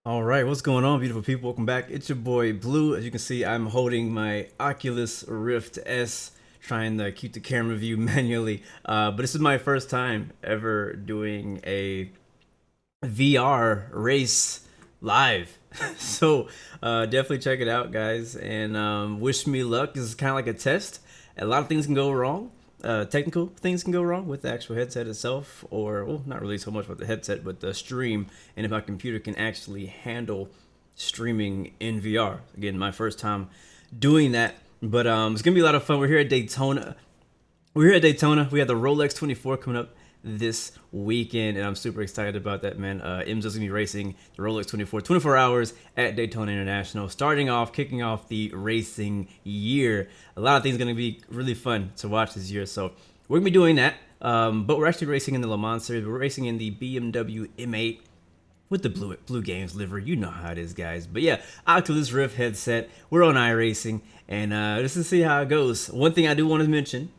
All right, what's going on, beautiful people? Welcome back. It's your boy Blue. As you can see, I'm holding my Oculus Rift S, trying to keep the camera view manually. But this is my first time ever doing a VR race live. So definitely check it out, guys, and wish me luck. This is kind of like a test. A lot of things can go wrong. Technical things can go wrong with the actual headset itself, or well, not really so much with the headset, but the stream, and if my computer can actually handle streaming in VR. Again, my first time doing that, but it's gonna be a lot of fun. We're here at Daytona. We have the Rolex 24 coming up this weekend, and I'm super excited about that, man. Im's gonna be racing the Rolex 24 hours at Daytona International, kicking off the racing year. A lot of things gonna be really fun to watch this year, so we're gonna be doing that. But we're actually racing in the Le Mans series. We're racing in the BMW M8 with the Blue Games livery. You know how it is, guys. But yeah, Oculus Rift headset. We're on iRacing, and just to see how it goes. One thing I do want to mention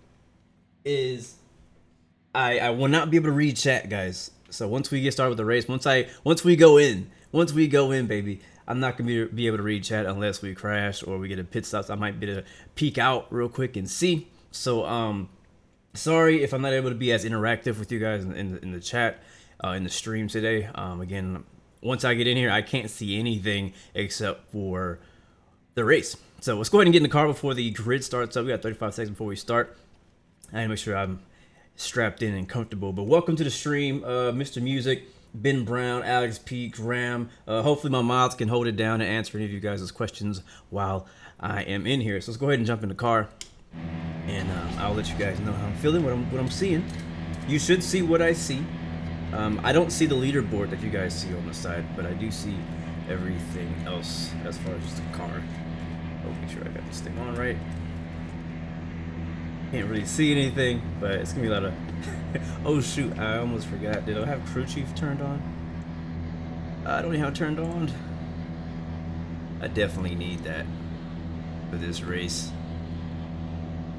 is I will not be able to read chat, guys. So once we get started with the race, once we go in, baby, I'm not gonna be able to read chat unless we crash or we get a pit stop. So I might be able to peek out real quick and see. So sorry if I'm not able to be as interactive with you guys in the chat in the stream today. Again, once I get in here, I can't see anything except for the race. So let's go ahead and get in the car before the grid starts up. We got 35 seconds before we start. I need to make sure I'm strapped in and comfortable. But welcome to the stream, Mr. Music, Ben Brown, Alex P, Graham. Hopefully my mods can hold it down and answer any of you guys' questions while I am in here. So let's go ahead and jump in the car, and I'll let you guys know how I'm feeling, what I'm seeing. You should see what I see. I don't see the leaderboard that you guys see on the side, but I do see everything else as far as just the car. Oh, make sure I got this thing on right. Can't really see anything, but it's gonna be a lot of oh shoot, I almost forgot. Did I have crew chief turned on? I don't even have it turned on. I definitely need that for this race.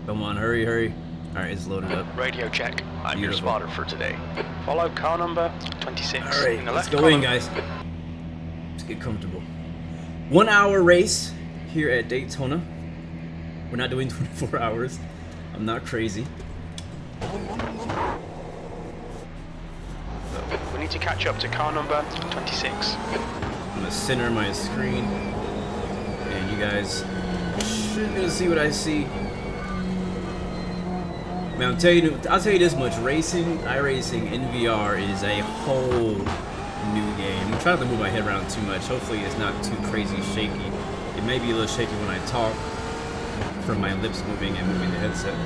Come on, hurry. Alright, it's loaded up. Radio check. I'm Beautiful. your spotter for today. Follow car number 26. Alright, in the let's left go in, column. guys. Let's get comfortable. 1 hour race here at Daytona. We're not doing 24 hours. I'm not crazy. We need to catch up to car number 26. I'm gonna center my screen, and you guys should be able to see what I see. Man, I'll tell you this much: iRacing in VR is a whole new game. I'm trying not to move my head around too much. Hopefully, it's not too crazy shaky. It may be a little shaky when I talk from my lips moving and moving the headset.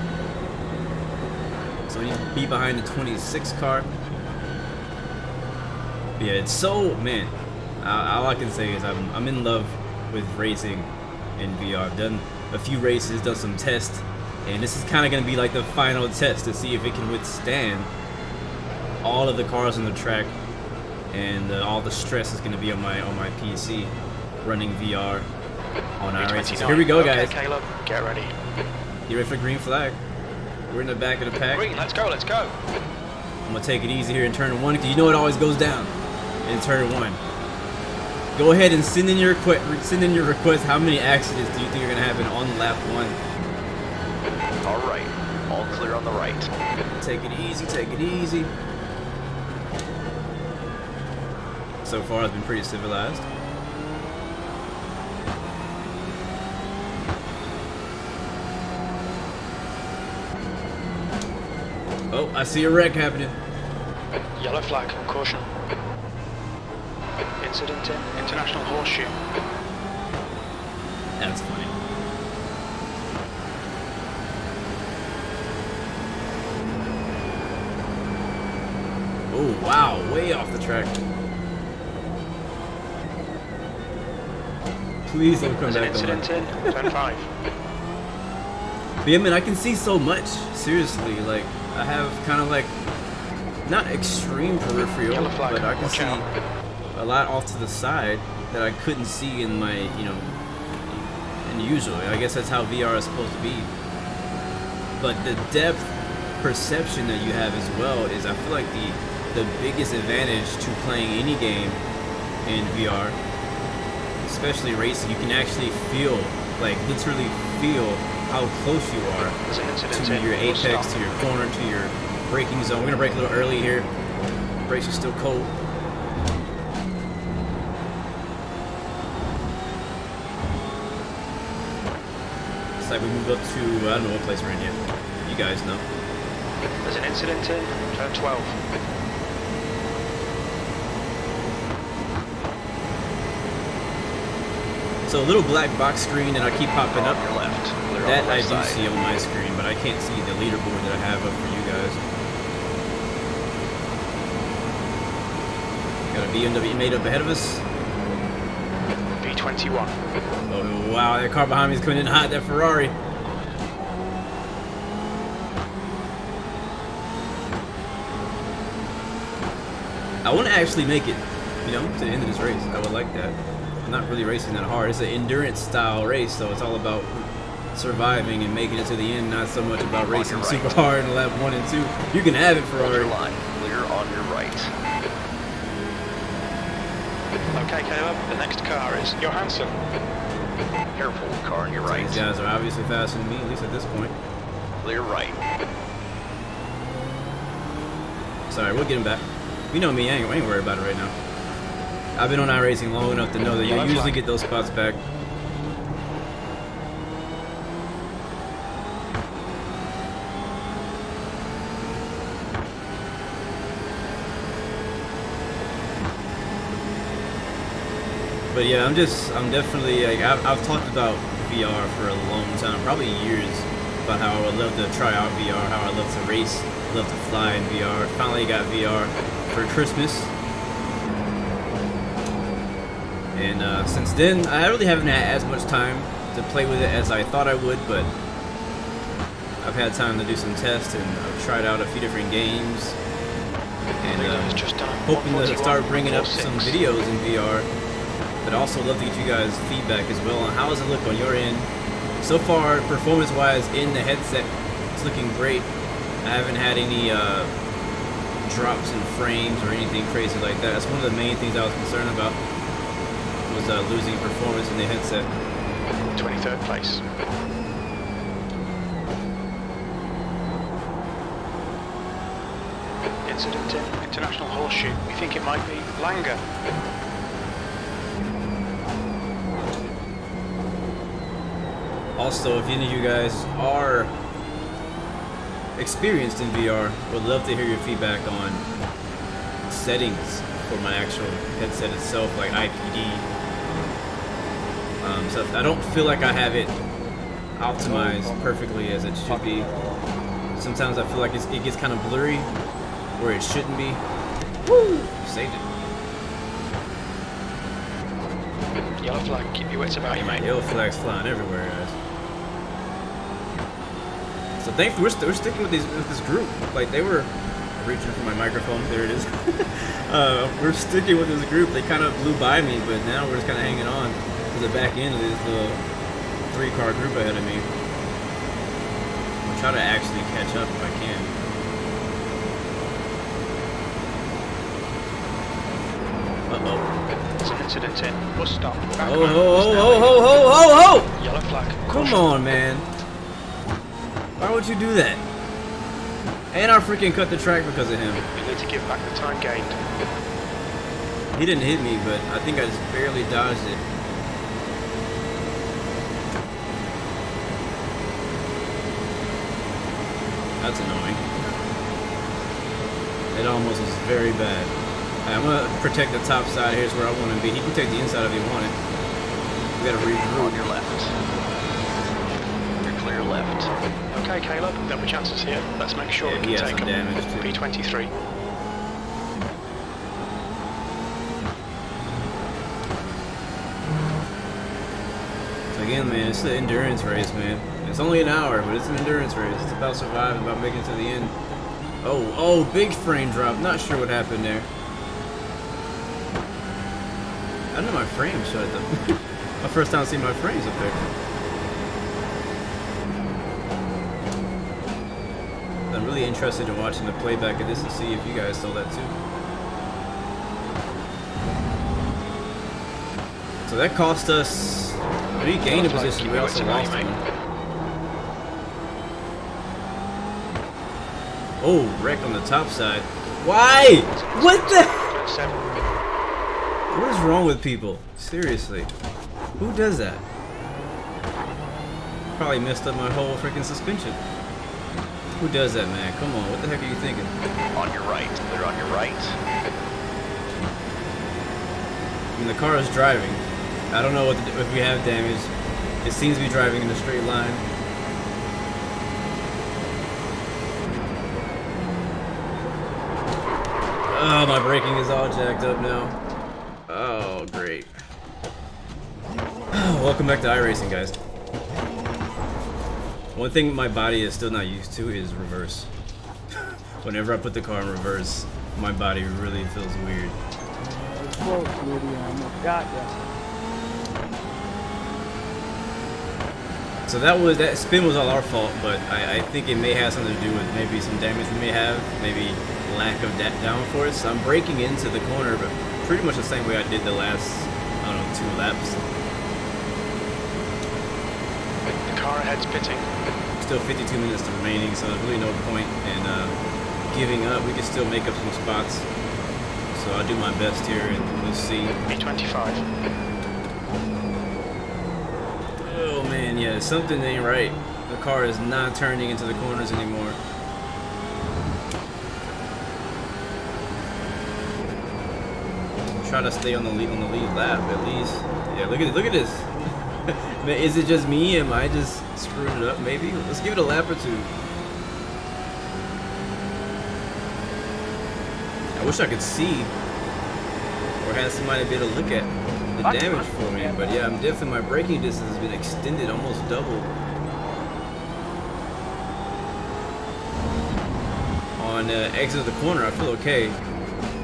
So you be behind the 26 car. Yeah, it's so, man, all I can say is I'm in love with racing in VR. I've done a few races, done some tests, and this is kind of going to be like the final test to see if it can withstand all of the cars on the track, and all the stress is going to be on my PC running VR on iRacing. So here we go, guys. Okay, Caleb, get ready. You ready for the green flag? We're in the back of the pack. Green, let's go. I'm going to take it easy here in turn one, because you know it always goes down in turn one. Go ahead and send in your request. How many accidents do you think are going to happen on lap one? All right, all clear on the right. Take it easy. So far, it's been pretty civilized. Oh, I see a wreck happening. Yellow flag, caution. Incident in International Horseshoe. That's funny. Oh, wow, way off the track. Please don't come There's an back incident on. in turn 5. But yeah, man, I can see so much. Seriously, like, I have kind of like, not extreme peripheral, Yellow flag, but I can watch see out. a lot off to the side that I couldn't see in my, and usually. I guess that's how VR is supposed to be. But the depth perception that you have as well is, I feel like the biggest advantage to playing any game in VR especially racing, you can actually feel, like literally feel how close you are to your apex, to your corner, to your braking zone. We're gonna brake a little early here. Brakes are still cold. It's like we moved up to, I don't know what place we're in yet. You guys know. There's an incident in turn 12. So a little black box screen that I keep popping up. Your left. Clear on That the I left do side. see on my screen, but I can't see the leaderboard that I have up for you guys. Got a BMW made up ahead of us. V21. Oh wow, that car behind me is coming in hot, that Ferrari. I want to actually make it, you know, to the end of this race. I would like that. I'm not really racing that hard. It's an endurance style race, so it's all about surviving and making it to the end, not so much about racing right. super hard in lap 1 and 2. You can have it, Hold Ferrari. your line. Clear on your right. Okay, Caleb, the next car is Johansson. Careful, car on your right. These guys are obviously faster than me, at least at this point. Clear right. Sorry, we'll get him back. You know me, I ain't worried about it right now. I've been on iRacing long enough to know that you usually get those spots back. But yeah, I'm definitely, like, I've talked about VR for a long time, probably years, about how I would love to try out VR, how I love to race, love to fly in VR. Finally got VR for Christmas. And since then, I really haven't had as much time to play with it as I thought I would, but I've had time to do some tests, and I've tried out a few different games. And hoping to start bringing up some videos in VR. But I also love to get you guys feedback as well on how does it look on your end. So far, performance-wise in the headset, it's looking great. I haven't had any drops in frames or anything crazy like that. That's one of the main things I was concerned about, was losing performance in the headset. 23rd place. Incident in International Horseshoe. We think it might be Langer. Also, if any of you guys are experienced in VR, would love to hear your feedback on settings for my actual headset itself, like IPD. So I don't feel like I have it optimized perfectly as it should be. Sometimes I feel like it gets kind of blurry where it shouldn't be. Woo! Saved it. Yellow flag, keep your wits about you, mate. Yellow flags flying everywhere, guys. So thankfully we're sticking with this group. Like, they were reaching for my microphone. There it is. We're sticking with this group. They kind of blew by me, but now we're just kind of hanging on to the back end of this little 3-car group ahead of me. I'll try to actually catch up if I can. Uh-oh. There's an incident in bus stop. Oh, ho! Yellow flag. Come on, man. Why would you do that? And I freaking cut the track because of him. We need to give back the time gained. He didn't hit me, but I think I just barely dodged it. That's annoying. It almost was very bad. I'm gonna protect the top side. Here's where I want to be. He can take the inside if he wanted. We gotta regroup. On your left. You're clear left. Okay, Caleb, there'll be chances here. Let's make sure Yeah, we he can has take some them. damage too. P23. So again, man, it's an endurance race, man. It's only an hour, but it's an endurance race. It's about surviving, about making it to the end. Oh, big frame drop. Not sure what happened there. I don't know, my frame shut up. My first time seeing my frames up there. I'm really interested in watching the playback of this and see if you guys saw that too. So So that cost us. We gained a position, we also lost one. Oh, wreck on the top side. Why? What the? What is wrong with people? Seriously. Who does that? Probably messed up my whole freaking suspension. Who does that, man? Come on, what the heck are you thinking? On your right. Clear on your right. I mean, the car is driving. I don't know if we have damage. It seems to be driving in a straight line. Oh, my braking is all jacked up now. Oh, great. Welcome back to iRacing, guys. One thing my body is still not used to is reverse. Whenever I put the car in reverse, my body really feels weird. Close, Woody. I almost got ya. So that spin was all our fault, but I think it may have something to do with maybe some damage we may have, maybe lack of downforce. I'm braking into the corner, but pretty much the same way I did the last, I don't know, 2 laps. The car ahead's pitting. Still 52 minutes remaining, so there's really no point in giving up. We can still make up some spots. So I'll do my best here, and we'll see. B25. Oh man, yeah, something ain't right. The car is not turning into the corners anymore. Try to stay on the lead lap at least. Yeah, look at this. Man, is it just me? Am I just screwing it up? Maybe. Let's give it a lap or 2. I wish I could see or have somebody be able to look at the damage for me. But yeah, I'm definitely, my braking distance has been extended, almost double. On exit of the corner, I feel okay.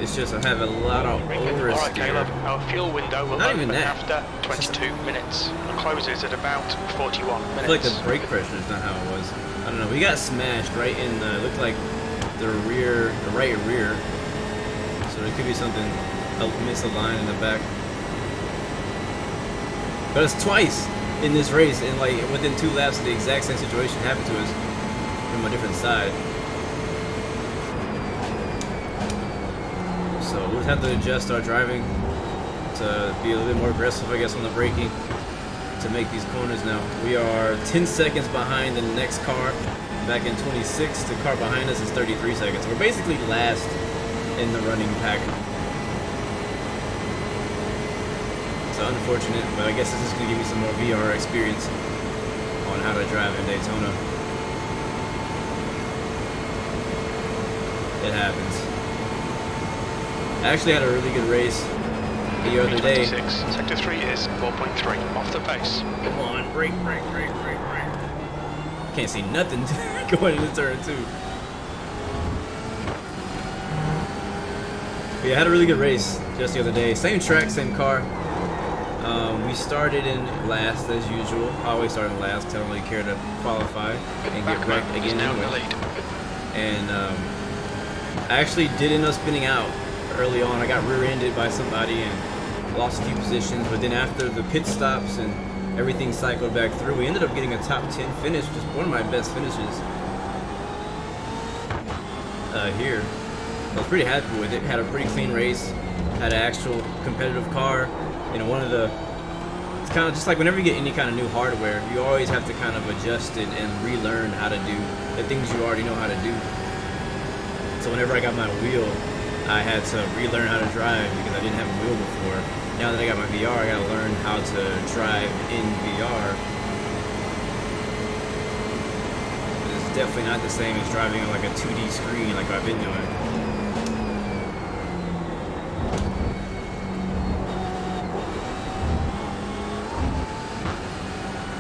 It's just I have a lot of oversteer. Alright, Caleb, our fuel window will Not even open that. after 22 minutes and closes at about 41 minutes. I feel like the brake pressure is not how it was. I don't know. We got smashed right in the, looked like the rear, the right rear. So it could be something, misaligned in the back. But it's twice in this race, and like within 2 laps, the exact same situation happened to us from a different side. So we'll have to adjust our driving to be a little bit more aggressive, I guess, on the braking to make these corners now. We are 10 seconds behind the next car. Back in 26, the car behind us is 33 seconds. We're basically last in the running pack. So unfortunate, but I guess this is going to give me some more VR experience on how to drive in Daytona. It happens. I actually had a really good race the other day. Sector 3 is 4.3 off the pace. Come on, brake. Can't see nothing going into turn 2. But yeah, I had a really good race just the other day. Same track, same car. We started in last as usual. I always start in last because I don't really care to qualify and get wrecked again anyway. And I actually did end up spinning out early on. I got rear-ended by somebody and lost a few positions, but then after the pit stops and everything cycled back through, we ended up getting a top 10 finish, just one of my best finishes here. I was pretty happy with it. Had a pretty clean race, had an actual competitive car. You know, it's kind of just like whenever you get any kind of new hardware, you always have to kind of adjust it and relearn how to do the things you already know how to do. So whenever I got my wheel, I had to relearn how to drive because I didn't have a wheel before. Now that I got my VR, I gotta learn how to drive in VR. It's definitely not the same as driving on like a 2D screen like I've been doing.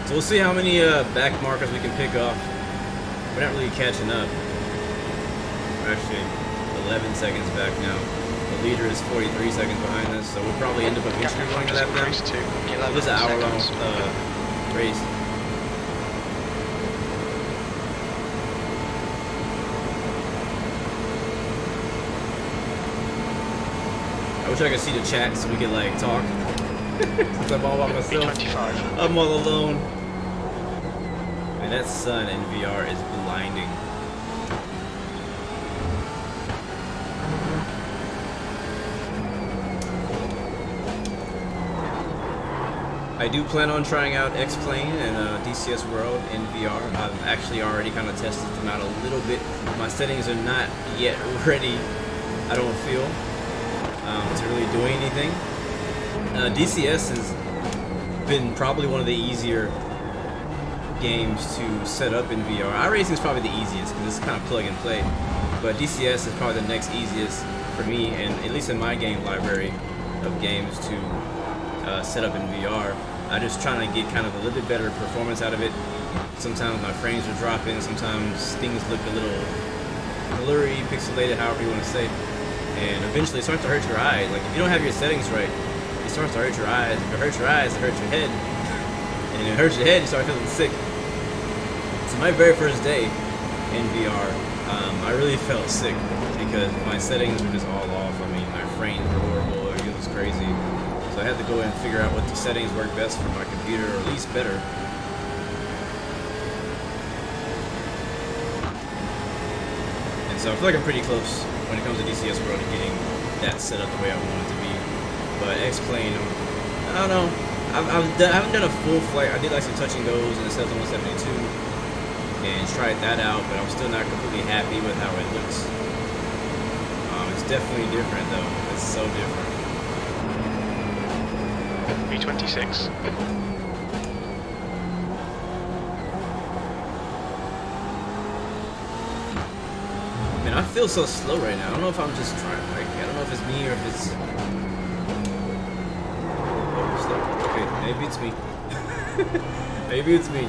So we'll see how many back markers we can pick off. We're not really catching up. We're actually 11 seconds back now. The leader is 43 seconds behind us, so we'll probably end up eventually going to that now. It was an hour-long race. I wish I could see the chat so we could like talk. Since I'm all by myself. B25. I'm all alone. And that sun in VR is blinding. I do plan on trying out X-Plane and DCS World in VR. I've actually already kind of tested them out a little bit. My settings are not yet ready, I don't feel, to really do anything. DCS has been probably one of the easier games to set up in VR. iRacing is probably the easiest because it's kind of plug and play. But DCS is probably the next easiest for me, and at least in my game library of games to set up in VR. I'm just trying to get kind of a little bit better performance out of it. Sometimes my frames are dropping, sometimes things look a little blurry, pixelated, however you want to say. And eventually it starts to hurt your eyes. Like if you don't have your settings right, it starts to hurt your eyes. If it hurts your eyes, it hurts your head. And if it hurts your head, you start feeling sick. So my very first day in VR, I really felt sick because my settings were just all off. I mean, my frames were horrible, it was crazy. So I had to go in and figure out what the settings work best for my computer, or at least better. And so I feel like I'm pretty close when it comes to DCS World to getting that set up the way I want it to be. But X-Plane, I don't know. I haven't done a full flight. I did like some touch and goes in the 7172 and tried that out, but I'm still not completely happy with how it looks. It's definitely different though. It's so different. B26. Man, I feel so slow right now. I don't know if I'm just trying. Like, I don't know if it's me or if it's. Oh, slow. Okay, maybe it's me. Maybe it's me.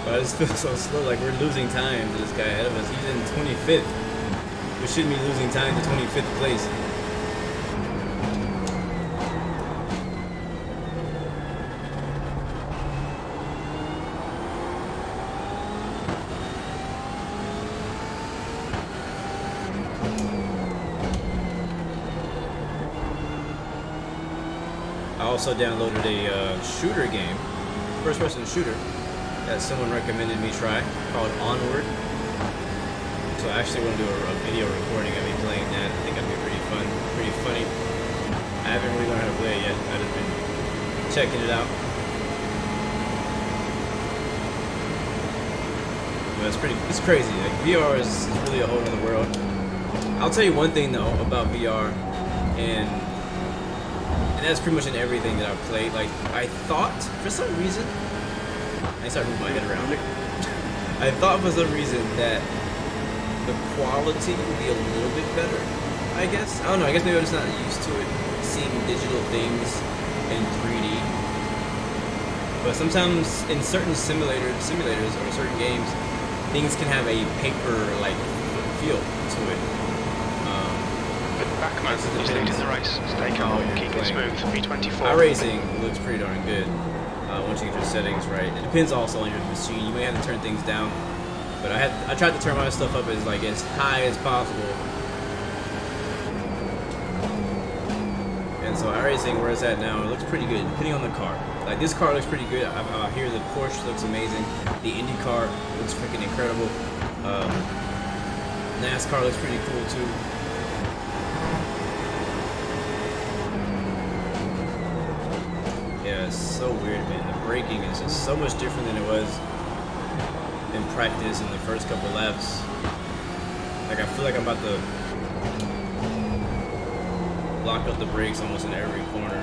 But I just feel so slow. Like we're losing time to this guy ahead of us. He's in 25th. We shouldn't be losing time to 25th place. I also downloaded a shooter game, first-person shooter, that someone recommended me try, called Onward. So I actually want to do a video recording of me playing that. I think that'd be pretty fun, pretty funny. I haven't really learned how to play it yet. I've just been checking it out. But it's crazy. Like VR is really a whole other world. I'll tell you one thing though about VR, and that's pretty much in everything that I've played. Like, I thought, for some reason, I started moving my head around it. I thought for some reason that the quality would be a little bit better, I guess. I don't know, I guess maybe I'm just not used to it, seeing digital things in 3D. But sometimes in certain simulators or certain games, things can have a paper-like feel to it. Backman is leading the race. Stay calm, keep it smooth. B24. iRacing looks pretty darn good once you get your settings right. It depends also on your machine. You may have to turn things down, but I tried to turn my stuff up as high as possible. And so iRacing, where it's at now, it looks pretty good, depending on the car. Like this car looks pretty good. I hear the Porsche looks amazing. The Indy car looks freaking incredible. NASCAR looks pretty cool too. Yeah, it's so weird, man. The braking is just so much different than it was in practice in the first couple laps. Like, I feel like I'm about to lock up the brakes almost in every corner.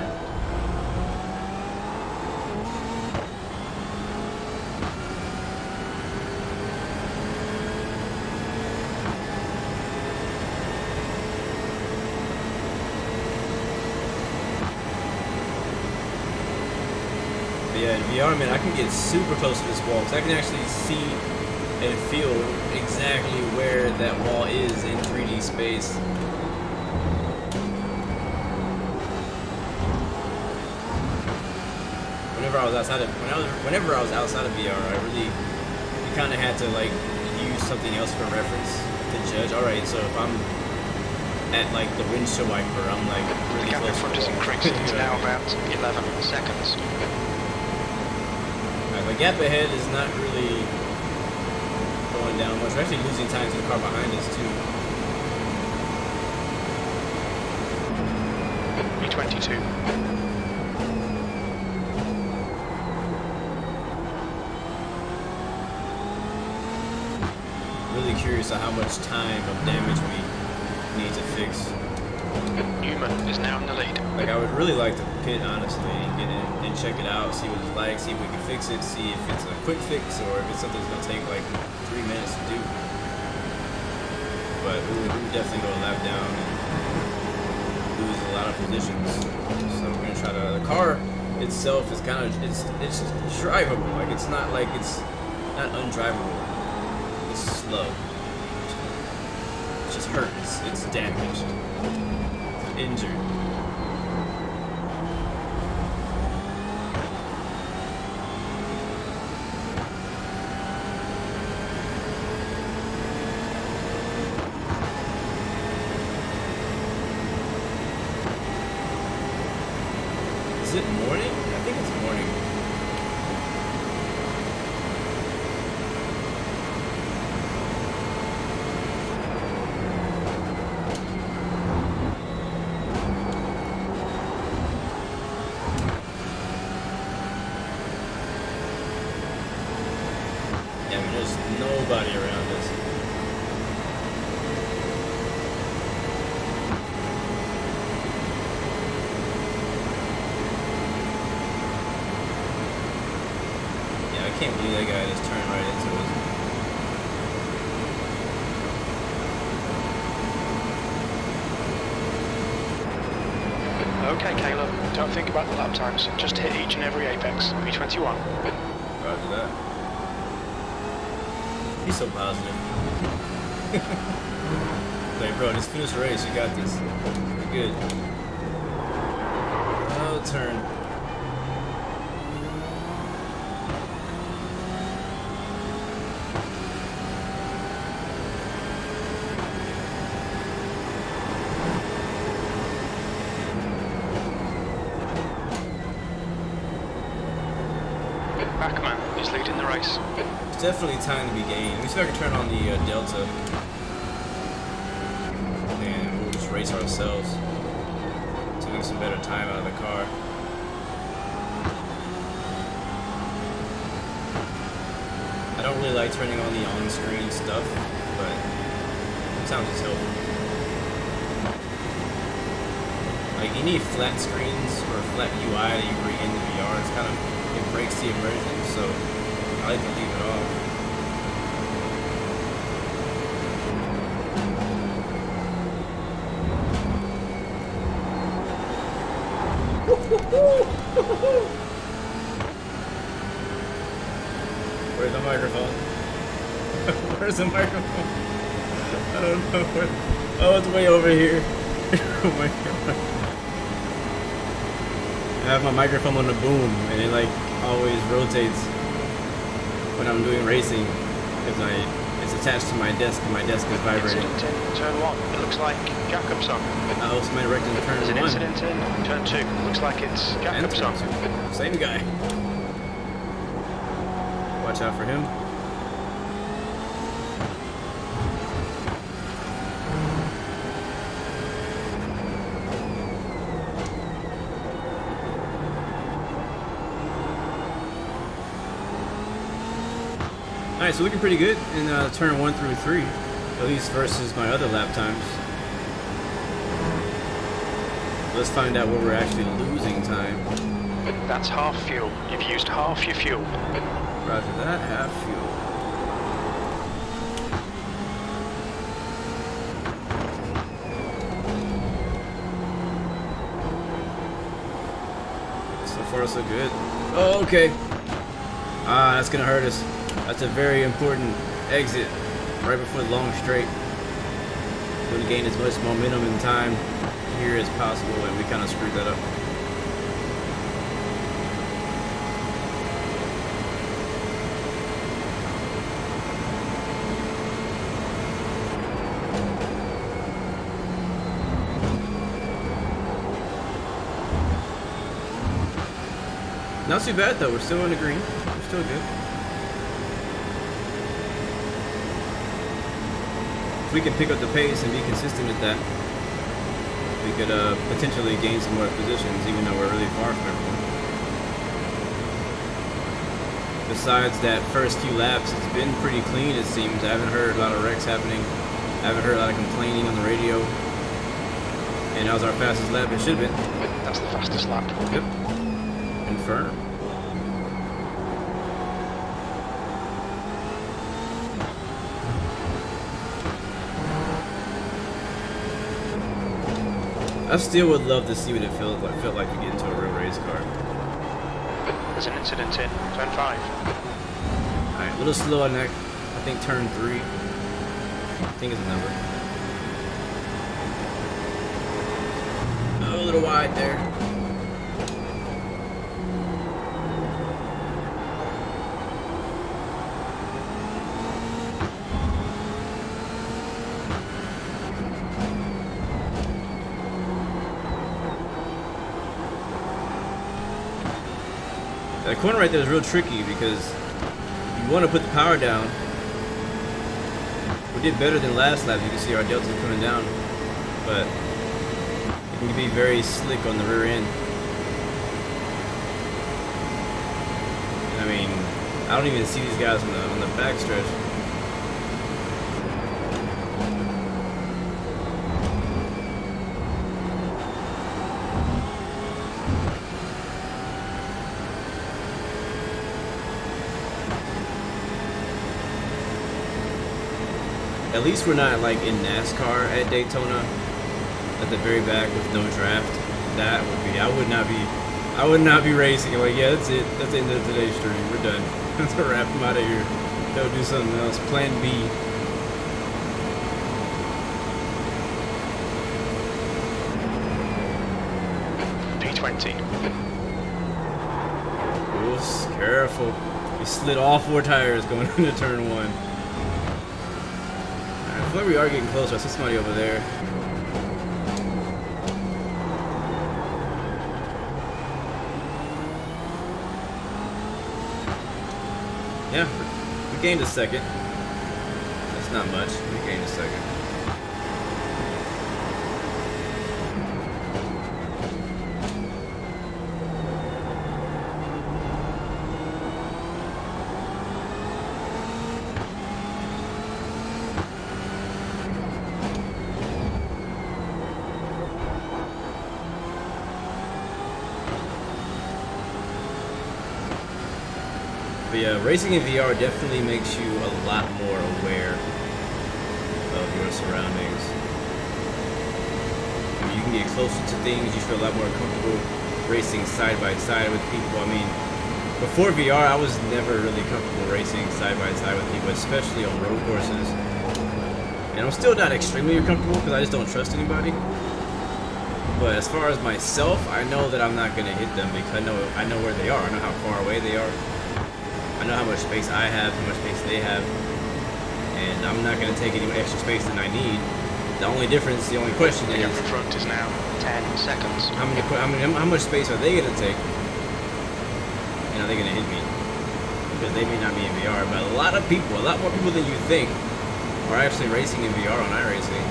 Yeah, in VR, man, I can get super close to this wall because I can actually see and feel exactly where that wall is in 3D space. Whenever I was outside of VR, you kind of had to like use something else for reference to judge. All right, so if I'm at like the windshield wiper, I'm like The really gap in close. front is increasing. It's now about 11 seconds. Right, the gap ahead is not really going down much. We're actually losing time to the car behind us too. B22. Really curious on how much time of damage we need to fix. Newman is now in the lead. Like, I would really like to pit, honestly, and get in and check it out, see what it's like, see if we can fix it, see if it's a quick fix or if it's something that's gonna take like 3 minutes to do. But we would definitely go a lap down and lose a lot of positions. So we're gonna try to. The car itself is kind of it's drivable. Like, it's not not undrivable. It's slow. It's just hurt. It's damaged. It's injured. Is it morning? I think it's morning. Yeah, I mean, there's nobody around us. Yeah, I can't believe that guy just turned right into us. Okay, Caleb, don't think about the lap times. Just hit each and every apex. B21. Roger that. He's so positive. Like, bro, just finish the race. You got this. You're good. Oh, turn. Backman is leading the race. It's definitely time to be gained. Let me see if I can turn on the Delta. And we'll just race ourselves to get some better time out of the car. I don't really like turning on the on-screen stuff, but sometimes it's helpful. Like, you need flat screens or flat UI that you bring into VR. It's kind of, it breaks the immersion, so I like to leave it off. Where's the microphone? Where's the microphone? I don't know where. Oh, it's way over here. Oh my god. I have my microphone on the boom, and it like always rotates when I'm doing racing because it's attached to my desk, and my desk is vibrating. Incident in turn 1. It looks like Jacobson. Oh, somebody wrecked in turn There's an 1. incident in turn 2. Looks like it's And turn Jacobson. 2. Same guy. Watch out for him. Alright, so looking pretty good in turn 1 through 3, at least versus my other lap times. Let's find out where we're actually losing time. That's half fuel. You've used half your fuel. Roger that, half fuel. So far so good. Oh, okay. Ah, that's gonna hurt us. That's a very important exit right before the long straight. We're gonna gain as much momentum and time here as possible, and we kind of screwed that up. Not too bad though. We're still on the green. We're still good. If we can pick up the pace and be consistent with that, we could potentially gain some more positions, even though we're really far from everyone. Besides that first few laps, it's been pretty clean, it seems. I haven't heard a lot of wrecks happening. I haven't heard a lot of complaining on the radio. And that was our fastest lap. It should have been. That's the fastest lap. Yep. Confirmed. I still would love to see what it felt like to get into a real race car. There's an incident in turn 5. Alright, a little slow on that. I think turn 3. I think it's a number. Oh, a little wide there. That corner right there is real tricky because you want to put the power down. We did better than last lap. You can see our delta coming down, but it can be very slick on the rear end. I mean, I don't even see these guys on the back stretch. At least we're not like in NASCAR at Daytona at the very back with no draft. That would be, I would not be racing. Like, yeah, that's it. That's the end of today's stream. We're done. Let's wrap them out of here. Go do something else. Plan B. P20. Oops, careful. We slid all 4 tires going into turn 1. I feel like we are getting closer. I see somebody over there. Yeah, we gained a second. That's not much. We gained a second. But yeah, racing in VR definitely makes you a lot more aware of your surroundings. I mean, you can get closer to things, you feel a lot more comfortable racing side by side with people. I mean, before VR, I was never really comfortable racing side by side with people, especially on road courses. And I'm still not extremely comfortable because I just don't trust anybody. But as far as myself, I know that I'm not going to hit them because I know where they are. I know how far away they are. I know how much space I have, how much space they have, and I'm not going to take any extra space than I need. The only difference, the only question is, The gap in front is now 10 seconds. how much space are they going to take, and are they going to hit me? Because they may not be in VR, but a lot more people than you think, are actually racing in VR on iRacing.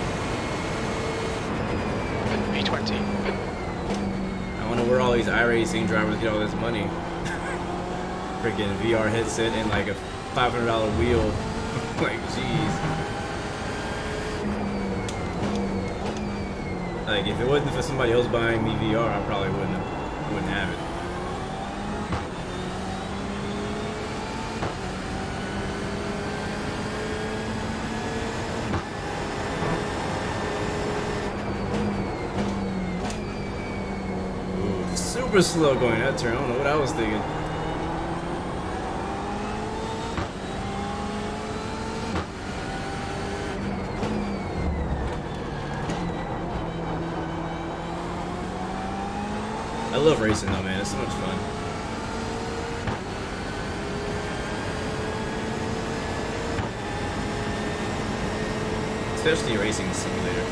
P20. I wonder where all these iRacing drivers get all this money. Freaking VR headset and like a $500 wheel. Like, jeez. Like, if it wasn't for somebody else buying me VR, I probably wouldn't have it. Ooh, super slow going that turn. I don't know what I was thinking. I love racing though, man. It's so much fun. Especially racing simulator.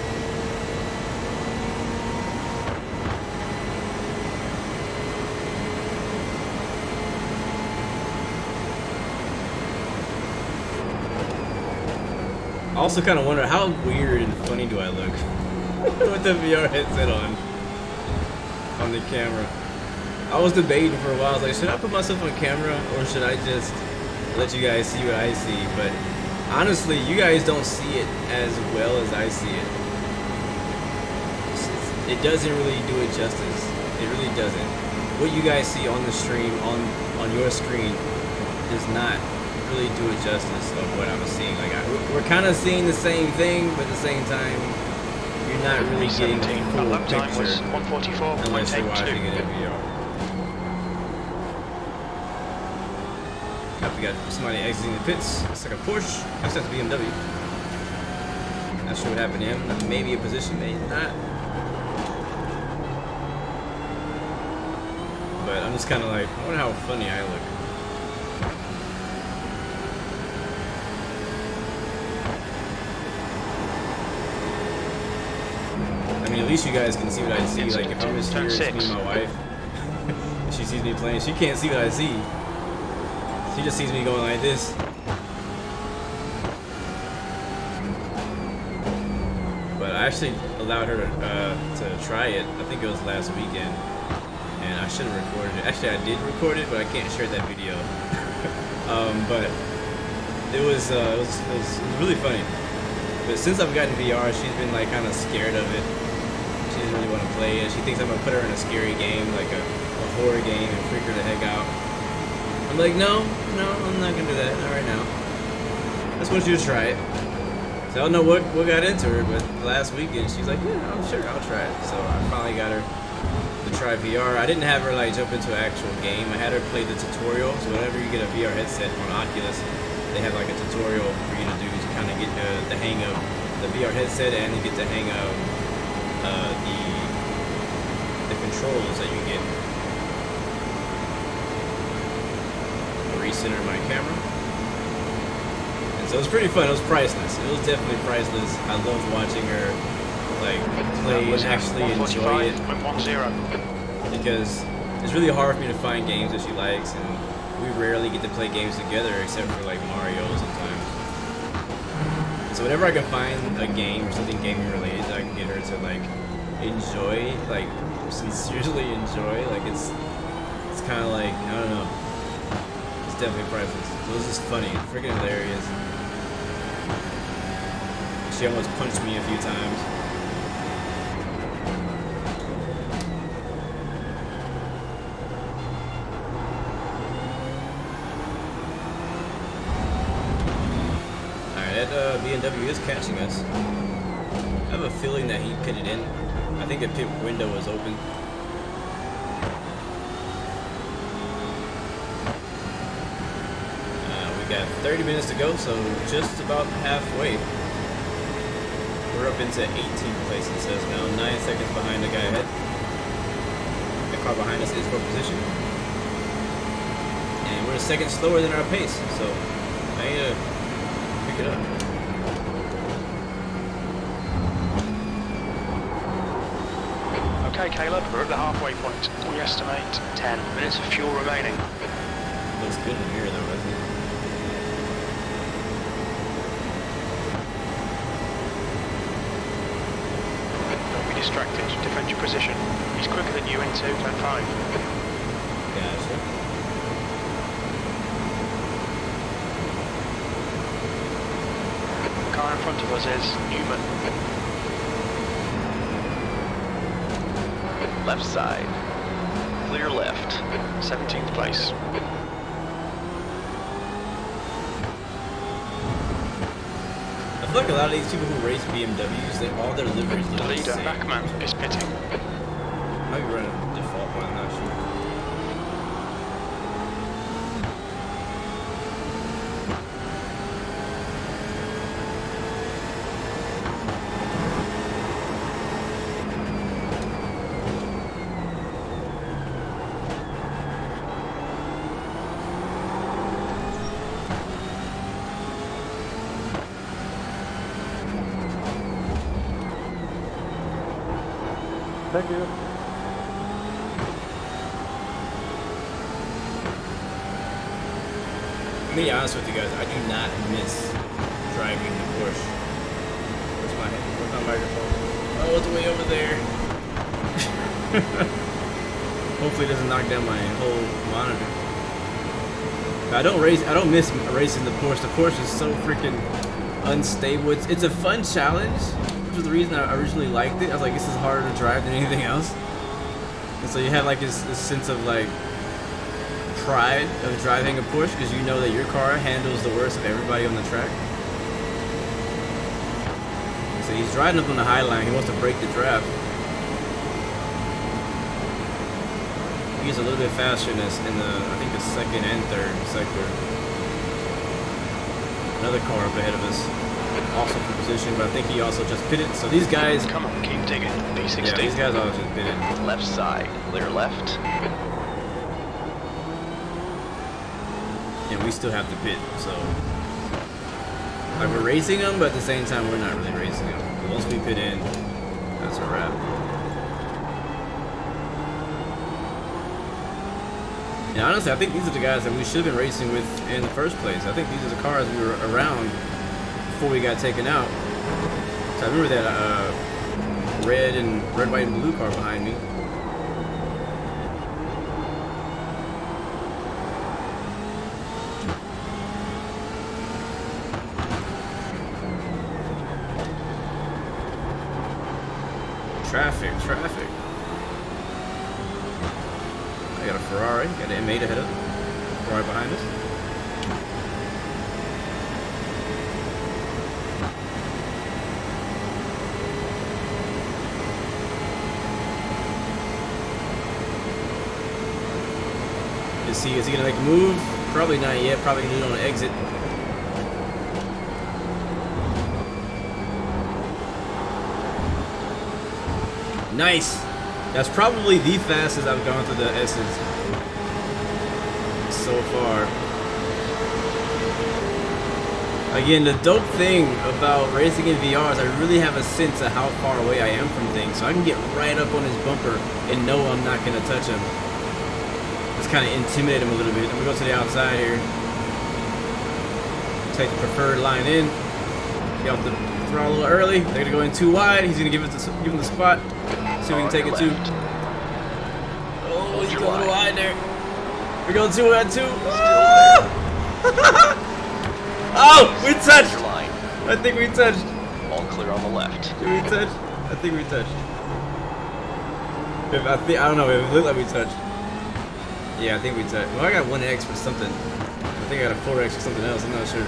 also kind of wonder how weird and funny do I look with the VR headset on the camera. I was debating for a while. I was like, should I put myself on camera or should I just let you guys see what I see? But honestly, you guys don't see it as well as I see it. It doesn't really do it justice. It really doesn't. What you guys see on the stream, on your screen, does not really do it justice of what I'm seeing. Like we're kind of seeing the same thing, but at the same time, you're not really getting the full picture unless you're watching it in VR. We got somebody exiting the pits. It's like a Porsche. Looks like a BMW. Not sure what happened to him. Maybe a position, maybe not. But I'm just kind of like, I wonder how funny I look. I mean, at least you guys can see what I see. Like, if I'm just here, it's me and my wife. She sees me playing. She can't see what I see. She just sees me going like this. But I actually allowed her to try it. I think it was last weekend. And I should have recorded it. Actually, I did record it, but I can't share that video. But it was really funny. But since I've gotten VR, she's been like kind of scared of it. She doesn't really want to play it. She thinks I'm gonna put her in a scary game, like a horror game, and freak her the heck out. I'm like, no, I'm not gonna do that, not right now. I just want you to try it. So I don't know what got into her, but last weekend she's like, yeah, I'm sure I'll try it. So I finally got her to try VR. I didn't have her like jump into an actual game. I had her play the tutorial. So whenever you get a VR headset on Oculus, they have like a tutorial for you to do to kind of get the hang of the VR headset and you get the hang of the controls that you get. Recenter my camera, and so it was pretty fun. It was priceless. It was definitely priceless. I loved watching her like play and actually enjoy it, because it's really hard for me to find games that she likes, and we rarely get to play games together except for like Mario sometimes. So whenever I can find a game or something gaming related that I can get her to like enjoy, like sincerely enjoy, like it's kind of like, I don't know. Definitely priceless. So it was just funny, freaking hilarious. She almost punched me a few times. Alright, that BMW is catching us. I have a feeling that he pitted in. I think the pit window was open. Got 30 minutes to go, so just about halfway. We're up into 18th place, it says now. 9 seconds behind the guy ahead. The car behind us is for position. And we're a second slower than our pace, so I need to pick it up. Okay, Caleb, we're at the halfway point. We estimate 10 minutes of fuel remaining. Looks good in here though, doesn't it? Distracted, defend your position. He's quicker than you into turn 5. Gotcha. The car in front of us is Newman. Left side. Clear left. 17th place. I feel like a lot of these people who race BMWs, all their liveries look The the leader, same. Backman, is pitting. Might be running a default one, I'm not sure. Thank you. To be honest with you guys, I do not miss driving the Porsche. Where's my microphone? Oh, it's way over there. Hopefully it doesn't knock down my whole monitor. I don't miss racing the Porsche. The Porsche is so freaking unstable. It's a fun challenge, which is the reason I originally liked it. I was like, this is harder to drive than anything else. And so you have like this sense of like pride of driving a Porsche because you know that your car handles the worst of everybody on the track. So he's driving up on the high line. He wants to break the draft. He's a little bit faster in the, I think the second and third sector. Another car up ahead of us, also for position, but I think he also just pitted. So these guys, Come on, keep digging. B16. yeah, these guys all just pitted. Left side, clear left. And we still have to pit, so like we're racing them, but at the same time we're not really racing them. Once we pit in, that's a wrap. And honestly, I think these are the guys that we should have been racing with in the first place. I think these are the cars we were around before we got taken out. So I remember that red, white, and blue car behind me. Traffic. I got a Ferrari, got an M8 ahead of me. Ferrari behind us. Is he gonna make a move? Probably not yet, probably gonna do it on an exit. Nice! That's probably the fastest I've gone through the S's so far. Again, the dope thing about racing in VR is I really have a sense of how far away I am from things. So I can get right up on his bumper and know I'm not going to touch him. Just kind of intimidate him a little bit. I'm going to go to the outside here. Take the preferred line in. Get off the throttle a little early. They're going to go in too wide. He's going to give him the spot. See if we can take it too. Oh, he's going a little wide there. We're going too wide too. Oh, we touched. I think we touched. All clear on the left. Did we touch? I think we touched. I don't know. It looked like we touched. Yeah, I think we touched. Well, I got 1X for something. I think I got a 4X for something else. I'm not sure.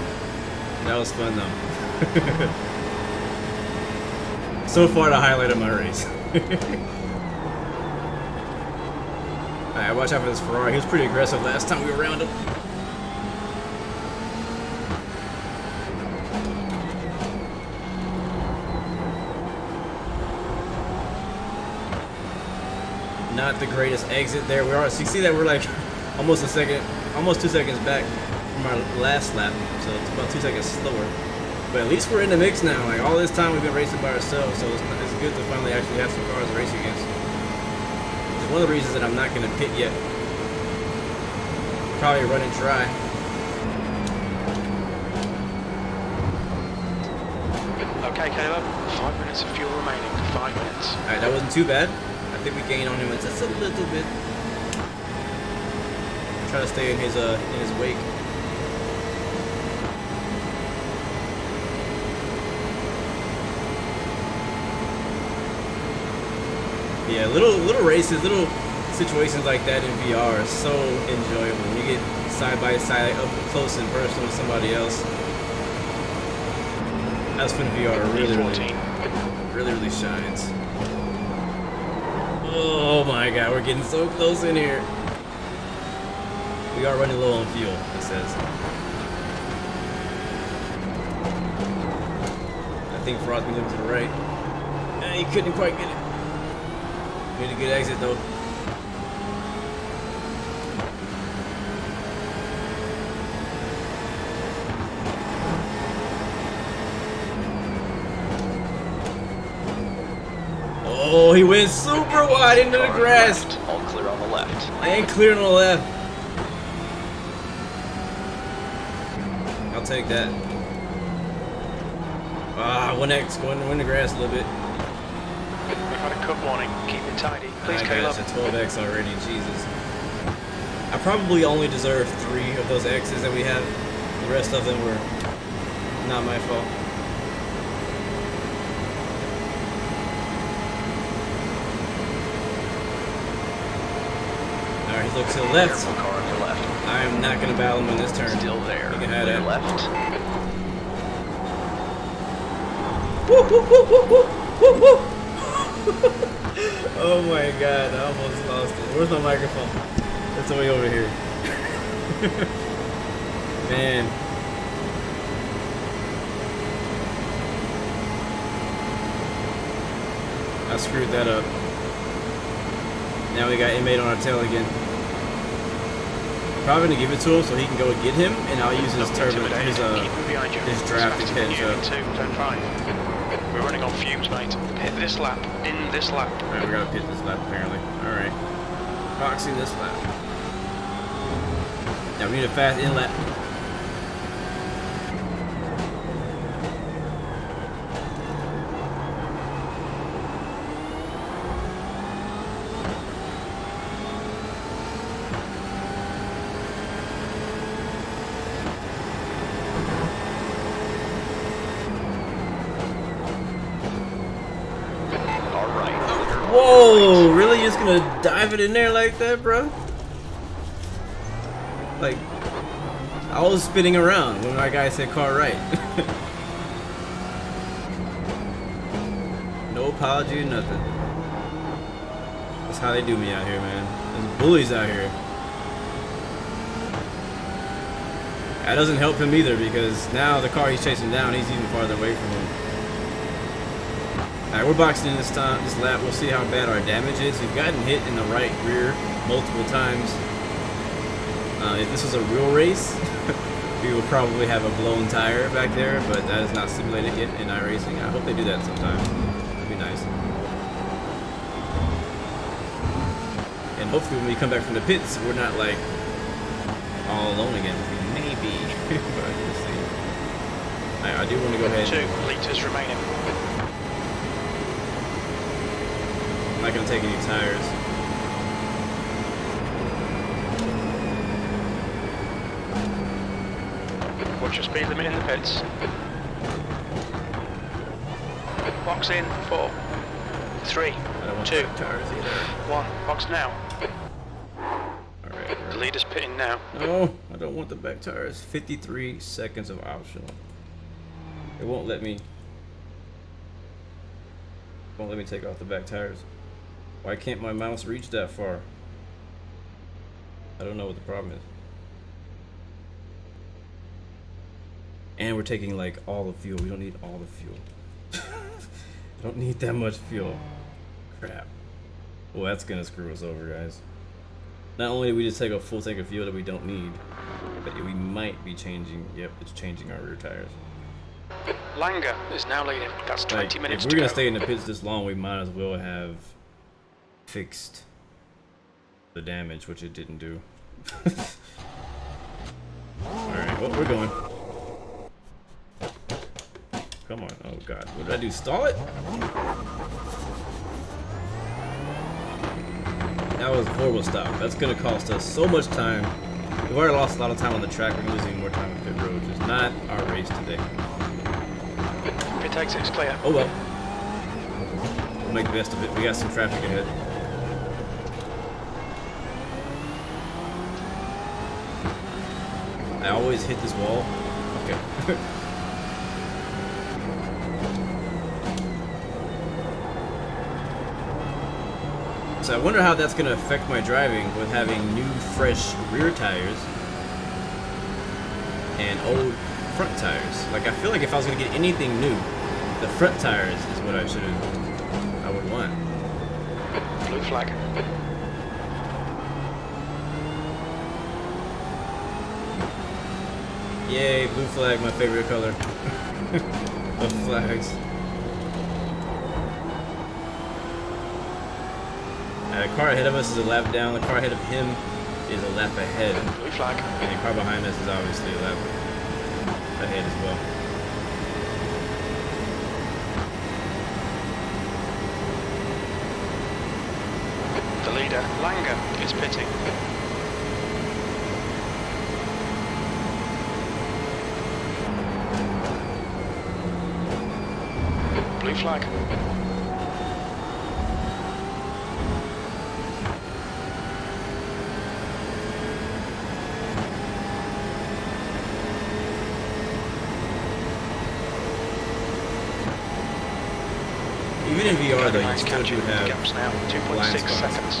That was fun though. So far, the highlight of my race. Alright, watch out for this Ferrari. He was pretty aggressive last time we were around him. Not the greatest exit there. We are. So you see that we're like almost 2 seconds back from our last lap. So it's about 2 seconds slower. But at least we're in the mix now. Like all this time we've been racing by ourselves, so it's good to finally actually have some cars to race against. It's one of the reasons that I'm not going to pit yet. Probably run and try. Okay, Caleb. 5 minutes of fuel remaining. 5 minutes. Alright, that wasn't too bad. I think we gained on him just a little bit. Try to stay in his wake. Yeah, little races, little situations like that in VR are so enjoyable. When you get side by side, up close and personal with somebody else. That's when VR really shines. Oh my god, we're getting so close in here. We are running low on fuel, it says. I think Frost's moving to the right. He couldn't quite get it. Made a good exit though. Oh, he went super wide into the grass. All clear on the left. And clear on the left. I'll take that. Ah, 1X going in the grass a little bit. We've had a cut warning. Keep it tidy. Please, I Caleb. got a 12X already, Jesus. I probably only deserve 3 of those X's that we have. The rest of them were not my fault. Alright, he looks to the left. Careful, car on your left. I am not going to battle him in this turn. Still there. You can have Clear that. left. Woo, woo, woo, woo, woo, woo, woo. Oh my god, I almost lost it. Where's my microphone? It's way over here. Man. I screwed that up. Now we got inmate on our tail again. Probably gonna give it to him so he can go get him, and I'll use his turbo, Keep him behind you. his draft to catch up. 2:10.5. We're running on fumes, mate. Hit this lap. In this lap. Alright, we gotta pit this lap apparently. Alright. Boxing this lap. Now we need a fast in lap. Whoa, really? You're just gonna dive it in there like that, bro? Like, I was spinning around when my guy said car right. No apology, nothing. That's how they do me out here, man. There's bullies out here. That doesn't help him either because now the car he's chasing down, he's even farther away from him. Alright, we're boxing in this lap. We'll see how bad our damage is. We've gotten hit in the right rear multiple times. If this was a real race, we would probably have a blown tire back there, but that is not simulated yet in iRacing. I hope they do that sometime. That'd be nice. And hopefully when we come back from the pits, we're not like all alone again. Maybe. But we'll see. Alright, I do want to go ahead. 2 litres remaining. I'm not going to take any tires. Watch your speed limit in the pits. Box in. 4, 3, I don't want 2, tires either. 1. Box now. Alright. The leader's pitting now. No, I don't want the back tires. 53 seconds of optional. It won't let me take off the back tires. Why can't my mouse reach that far? I don't know what the problem is. And we're taking like all the fuel. We don't need all the fuel. Don't need that much fuel. Crap. Well, that's gonna screw us over, guys. Not only did we just take a full tank of fuel that we don't need, but we might be changing. Yep, it's changing our rear tires. Langer is now leading. That's 20 minutes If to we're go. gonna stay in the pits this long, we might as well have fixed the damage, which it didn't do. Alright, well, we're going. Come on. Oh god. What did I do? Stall it? That was a horrible stop. That's gonna cost us so much time. We've already lost a lot of time on the track. We're losing more time on pit roads. It's not our race today. Pit exit's clear. Oh well. We'll make the best of it. We got some traffic ahead. I always hit this wall. Okay. So I wonder how that's going to affect my driving with having new, fresh rear tires and old front tires. Like, I feel like if I was going to get anything new, the front tires is what I would want. Blue flag. Yay, blue flag, my favorite color of flags. The car ahead of us is a lap down. The car ahead of him is a lap ahead. Blue flag. And the car behind us is obviously a lap ahead as well. leader, Langer, is pitting. Blue flag. Even in VR though, you Nice still catch do in the have gaps now, blind 2.6 spots. seconds.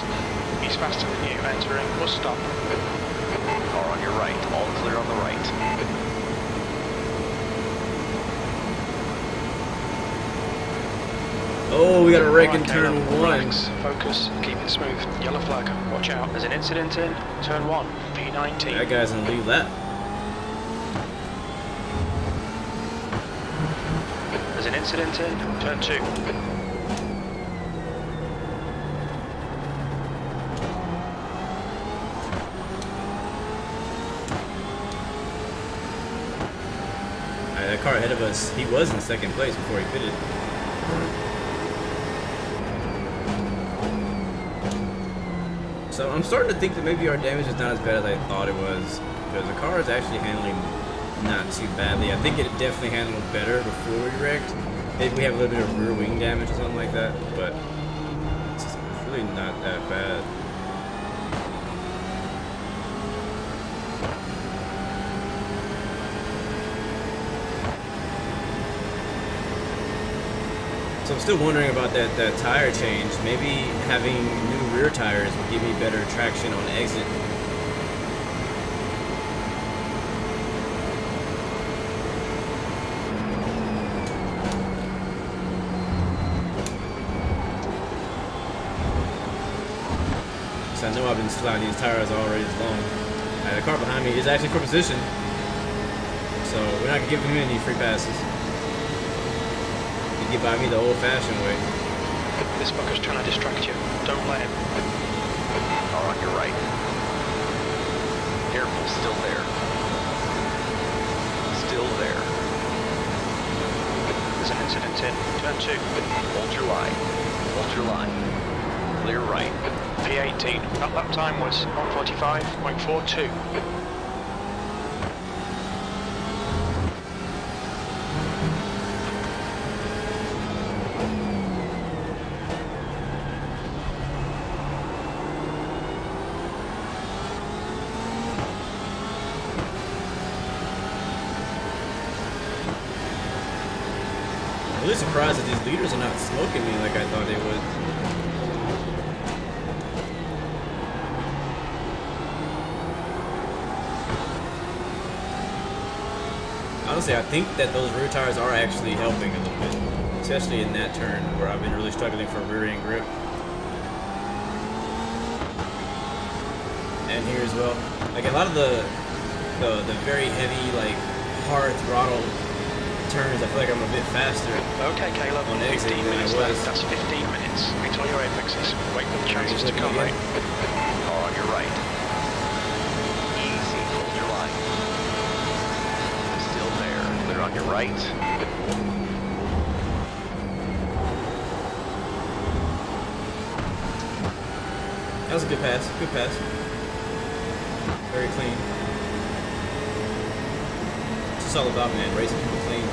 He's faster than you, entering bus stop. Car on your right. All clear on the right. Oh, we got a wreck in Right, turn Caleb, one. relax, focus, keep it smooth. Yellow flag, watch out. There's an incident in turn 1, P19. That guy's in the lead lap. There's an incident in turn 2. That car ahead of us, he was in second place before he pitted. So I'm starting to think that maybe our damage is not as bad as I thought it was, because the car is actually handling not too badly. I think it definitely handled better before we wrecked. Maybe we have a little bit of rear wing damage or something like that, but it's really not that bad. So I'm still wondering about that tire change. Maybe having new rear tires will give me better traction on exit. So I know I've been sliding these tires already as long. The car behind me is actually for position. So we're not giving him any free passes. Get by me the old-fashioned way. This fucker's trying to distract you. Don't let him. Car on your right. Careful, still there. Still there. There's an incident in turn 2. Hold your line. Hold your line. Clear right. P18. That lap time was 1:45.42. I'm really surprised that these leaders are not smoking me like I thought they would. Honestly, I think that those rear tires are actually helping a little bit, especially in that turn where I've been really struggling for rear end grip. And here as well, like a lot of the very heavy, like hard throttle turns, I feel like I'm a bit faster. Okay, Caleb, On exit 15 than I minutes was. left. That's 15 minutes. Wait till your apexes. Wait for the chances to come, again. mate. Car on your right. Easy. Hold your line. Still there. Clear on your right. That was a good pass. Good pass. Very clean. It's just all about, man, racing people clean.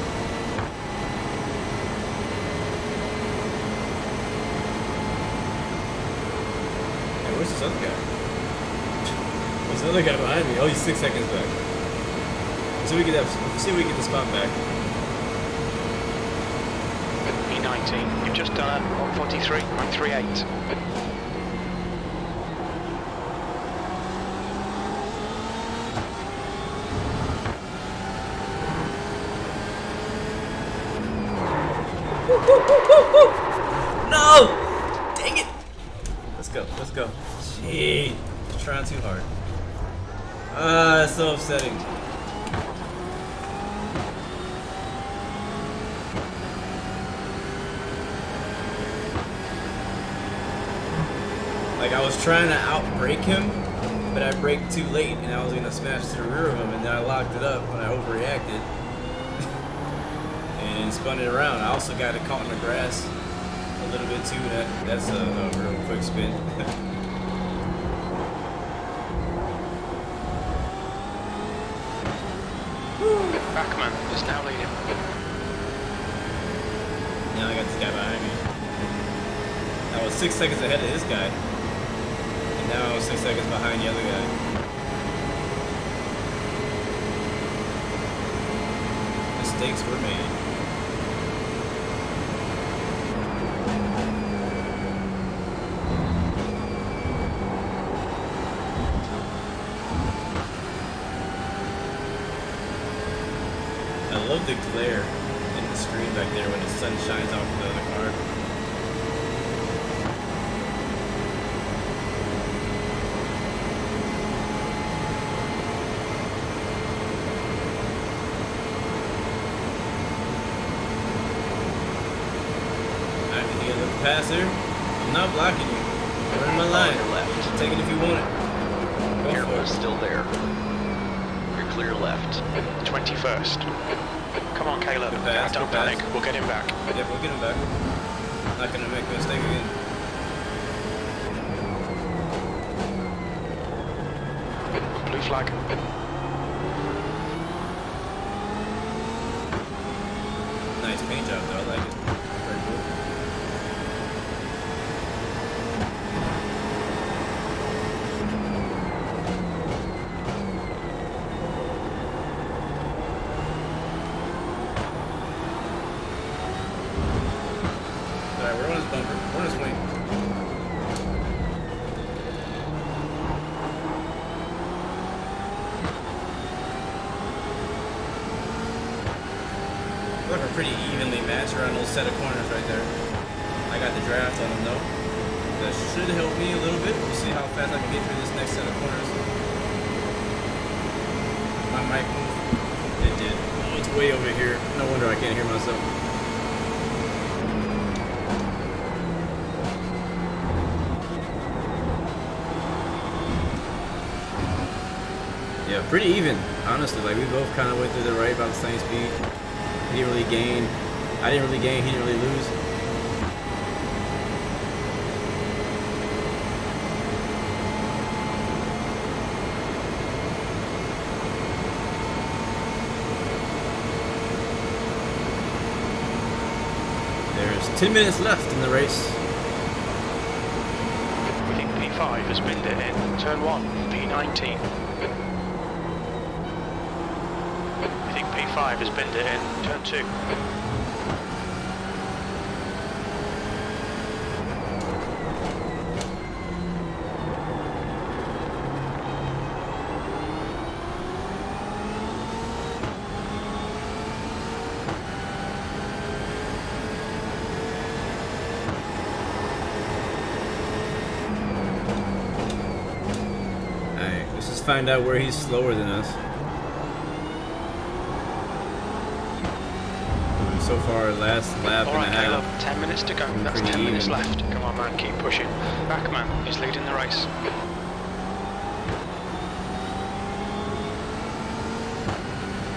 Hey, where's this other guy? There's another guy behind me. Oh, he's 6 seconds back. So we get see if we get the spot back. P19. You've just done a 1:43.38. No! Dang it! Let's go. Let's go. Gee, trying too hard. That's so upsetting. Like I was trying to outbrake him, but I braked too late, and I was gonna smash to the rear of him, and then I locked it up when I overreacted and spun it around. I also got it caught in the grass a little bit too. That's a real quick spin. Backman is now leading. Now I got this guy behind me. I was 6 seconds ahead of this guy. And now I was 6 seconds behind the other guy. Mistakes were made. I love the glare in the screen back there when the sun shines off the other car. Alright, you get a little pass here. I'm not blocking you. We're in my line. Your left. Take it if you want it. Go for Airlock's it. still there. You're clear left. 21st. Come on, Caleb. Good pass, Don't good pass. panic. We'll get him back. Yep, we'll get him back. Not gonna make a mistake again. Blue flag. Nice paint job though, I like it. Very cool. Alright, we're on his bumper. We're on his wing. Look, we're pretty evenly matched around those set of corners right there. I got the draft on them though. That should help me a little bit. We'll see how fast I can get through this next set of corners. My mic moved. It did. Oh, it's way over here. No wonder I can't hear myself. Yeah, pretty even, honestly. Like, we both kind of went through the right about the same speed. He didn't really gain. I didn't really gain. He didn't really lose. There's 10 minutes left in the race. We think P5 has binned it in. Turn 1, P19. We think P5 has binned it in. Turn 2. Alright, let's just find out where he's slower than us. So far, last lap All and right, a half. Caleb. 10 minutes to go. That's Pretty 10 minutes even. left. Come on, man. Keep pushing. Backman is leading the race.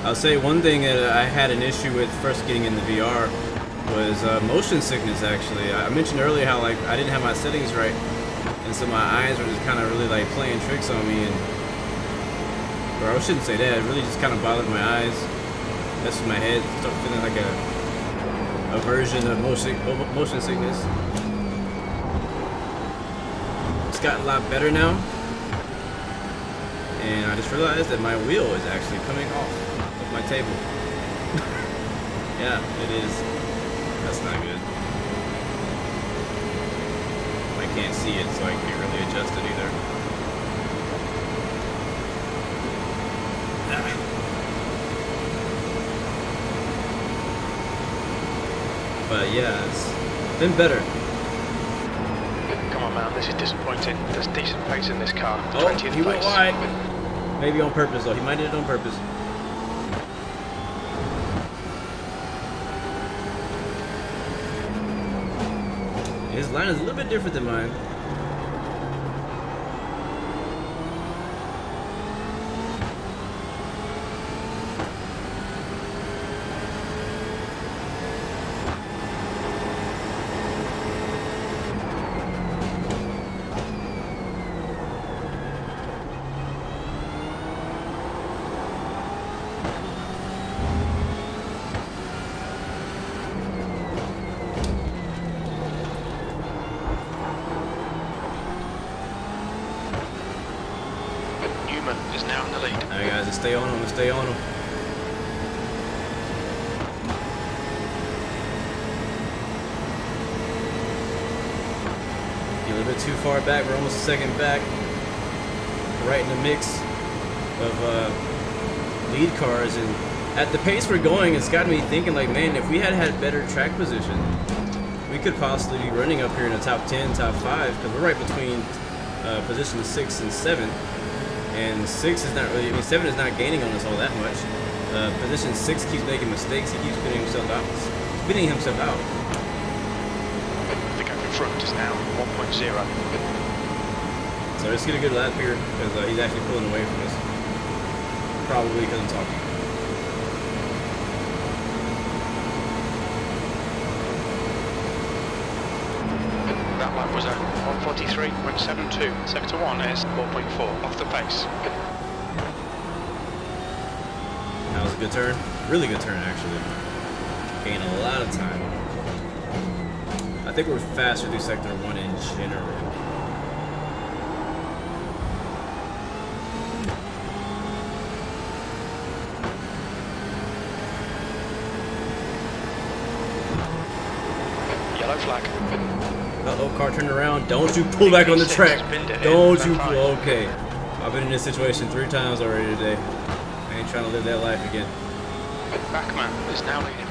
I'll say one thing that I had an issue with first getting in the VR was motion sickness. Actually, I mentioned earlier how like I didn't have my settings right, and so my eyes were just kind of really like playing tricks on me. And or I shouldn't say that. It really just kind of bothered my eyes, messed with my head, started feeling like a version of motion sickness. It's gotten a lot better now, and I just realized that my wheel is actually coming off of my table. Yeah, it is. That's not good. I can't see it, so I can't really adjust it either. Ah. But yeah, it's been better. Come on, man. This is disappointing. There's decent pace in this car. Oh, 20th he went place. wide. Maybe on purpose, though. He might have did it on purpose. His line is a little bit different than mine. Newman is now in the lead. Alright guys, let's stay on him, let's stay on him. You're a little bit too far back, we're almost a second back. Right in the mix of lead cars, and at the pace we're going, it's got me thinking like, man, if we had had better track position, we could possibly be running up here in the top 10, top 5, because we're right between position 6 and 7. And 6 is not really, I mean 7 is not gaining on us all that much. Position 6 keeps making mistakes, he keeps spinning himself out. The gap in front is now 1.0. So let's get a good lap here, because he's actually pulling away from us. Probably because I'm talking. That lap was at 1:43.72. Sector 1 is 4.4 off the pace. That was a good turn. Really good turn, actually. Gained a lot of time. I think we're faster through Sector 1 in general. Yellow flag. Uh-oh, car turned around. Don't you pull back on the track. Don't you pull. Okay. I've been in this situation 3 times already today. I ain't trying to live that life again. Backman is now leading.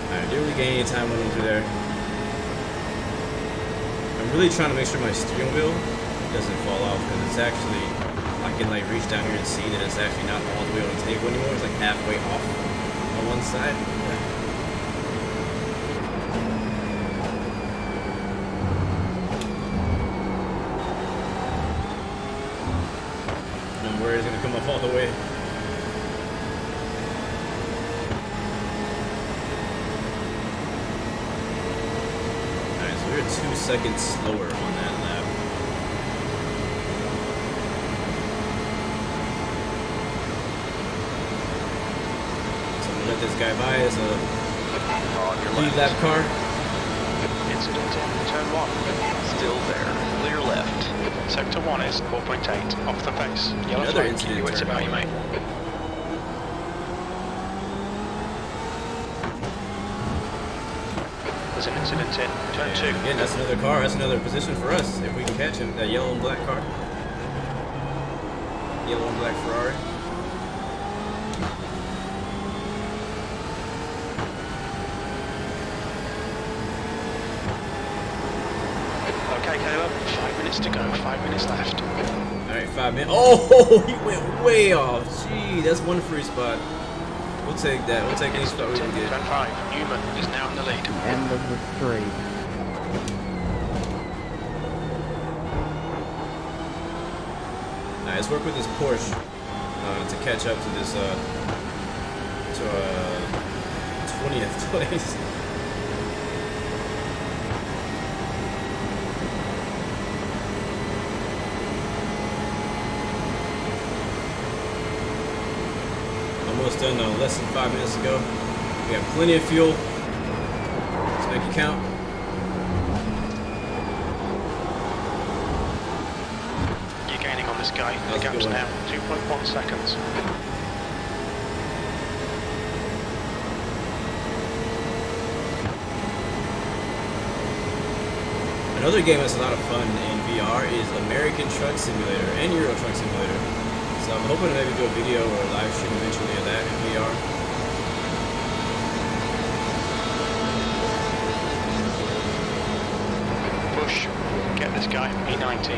Alright, didn't really gain any time running through there. I'm really trying to make sure my steering wheel doesn't fall off, because it's actually, I can like reach down here and see that it's actually not all the way on the table anymore. It's like halfway off on one side. And I'm worried it's gonna come off all the way. Alright, so we're 2 seconds slower on that lap. Let this guy by as a lead lap car. Incident in turn 1. Still there. Clear left. Sector 1 is 4.8 off the pace. Yellow Another flag. incident Your wits turn about you, one. mate. There's an incident in turn 2. Again, that's another car. That's another position for us if we can catch him. That yellow and black car. Yellow and black Ferrari. Okay, Caleb. 5 minutes to go. 5 minutes left. Alright, 5 minutes. Oh, he went way off. Gee, that's one free spot. We'll take that. We'll take any spot we can get. Turn 5. Newman is now in the lead. End of the straight. Alright, let's work with this Porsche to catch up to this 20th place. Almost done, less than 5 minutes to go. We have plenty of fuel. Let's make it count. You're gaining on this guy. That The was a gap's good now 2.1 seconds. Another game that's a lot of fun in VR is American Truck Simulator and Euro Truck Simulator. So I'm hoping to maybe do a video or a live stream eventually of that in VR. Push. Get this guy. E19.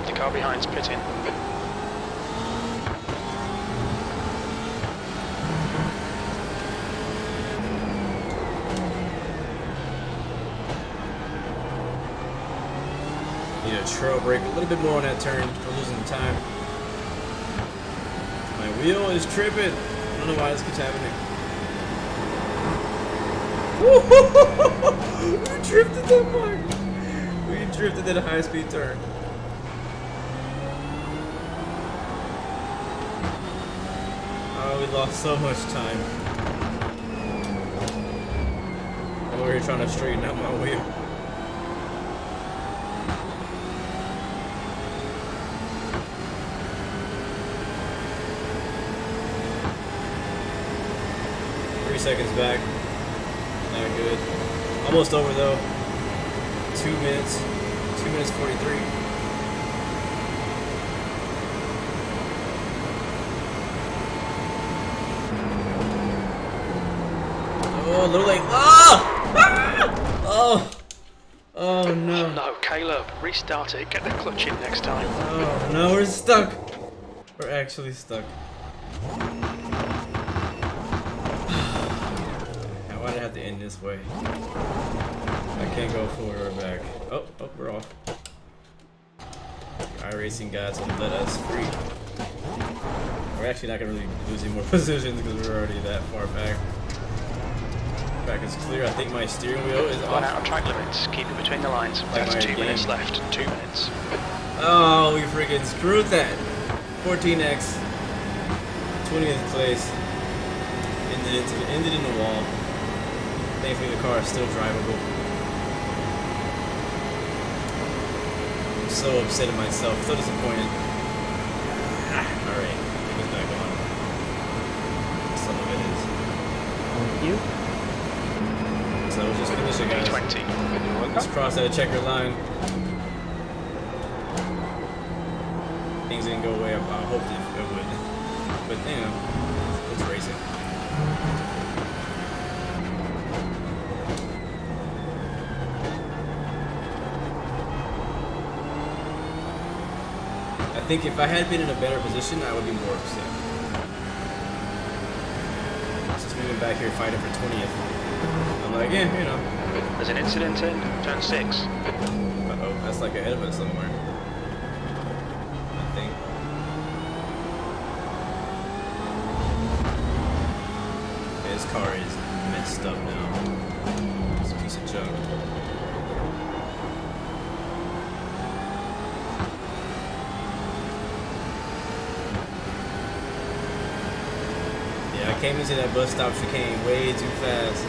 The car behind's pitting. Need a trail brake a little bit more on that turn. We're losing time. My wheel is tripping. I don't know why this keeps happening. We drifted that much. We drifted at a high speed turn. Oh, we lost so much time. I'm over here trying to straighten out my wheel. Seconds back. Not good. Almost over though. 2 minutes. 2 minutes 43. Oh, a little late. Ah! Ah! Oh! Oh no. No, Caleb, restart it. Get the clutch in next time. Oh no, we're stuck. We're actually stuck. Why'd I have to end this way? I can't go forward or back. Oh, we're off. iRacing gods will let us free. We're actually not gonna really lose any more positions because we're already that far back. Back is clear. I think my steering wheel is Gone off. out of track limits. Keep it between the lines. Like That's my 2 game. minutes left. 2 minutes. Oh, we freaking screwed that. 14x, 20th place. Ended in the wall. Thankfully the car is still drivable. I'm so upset at myself, so disappointed. Alright, it's back on. Some of it is. Thank you. So we'll just finish it, guys. 20. Let's cross that checker line. Things didn't go away. I hoped it would. But you know, it's racing. I think if I had been in a better position, I would be more upset. Just moving back here fighting for 20th. I'm like, yeah, you know. There's an incident in turn 6. Uh-oh, that's like ahead of us somewhere. I think. His car is messed up now. It's a piece of junk. I came into that bus stop chicane way too fast.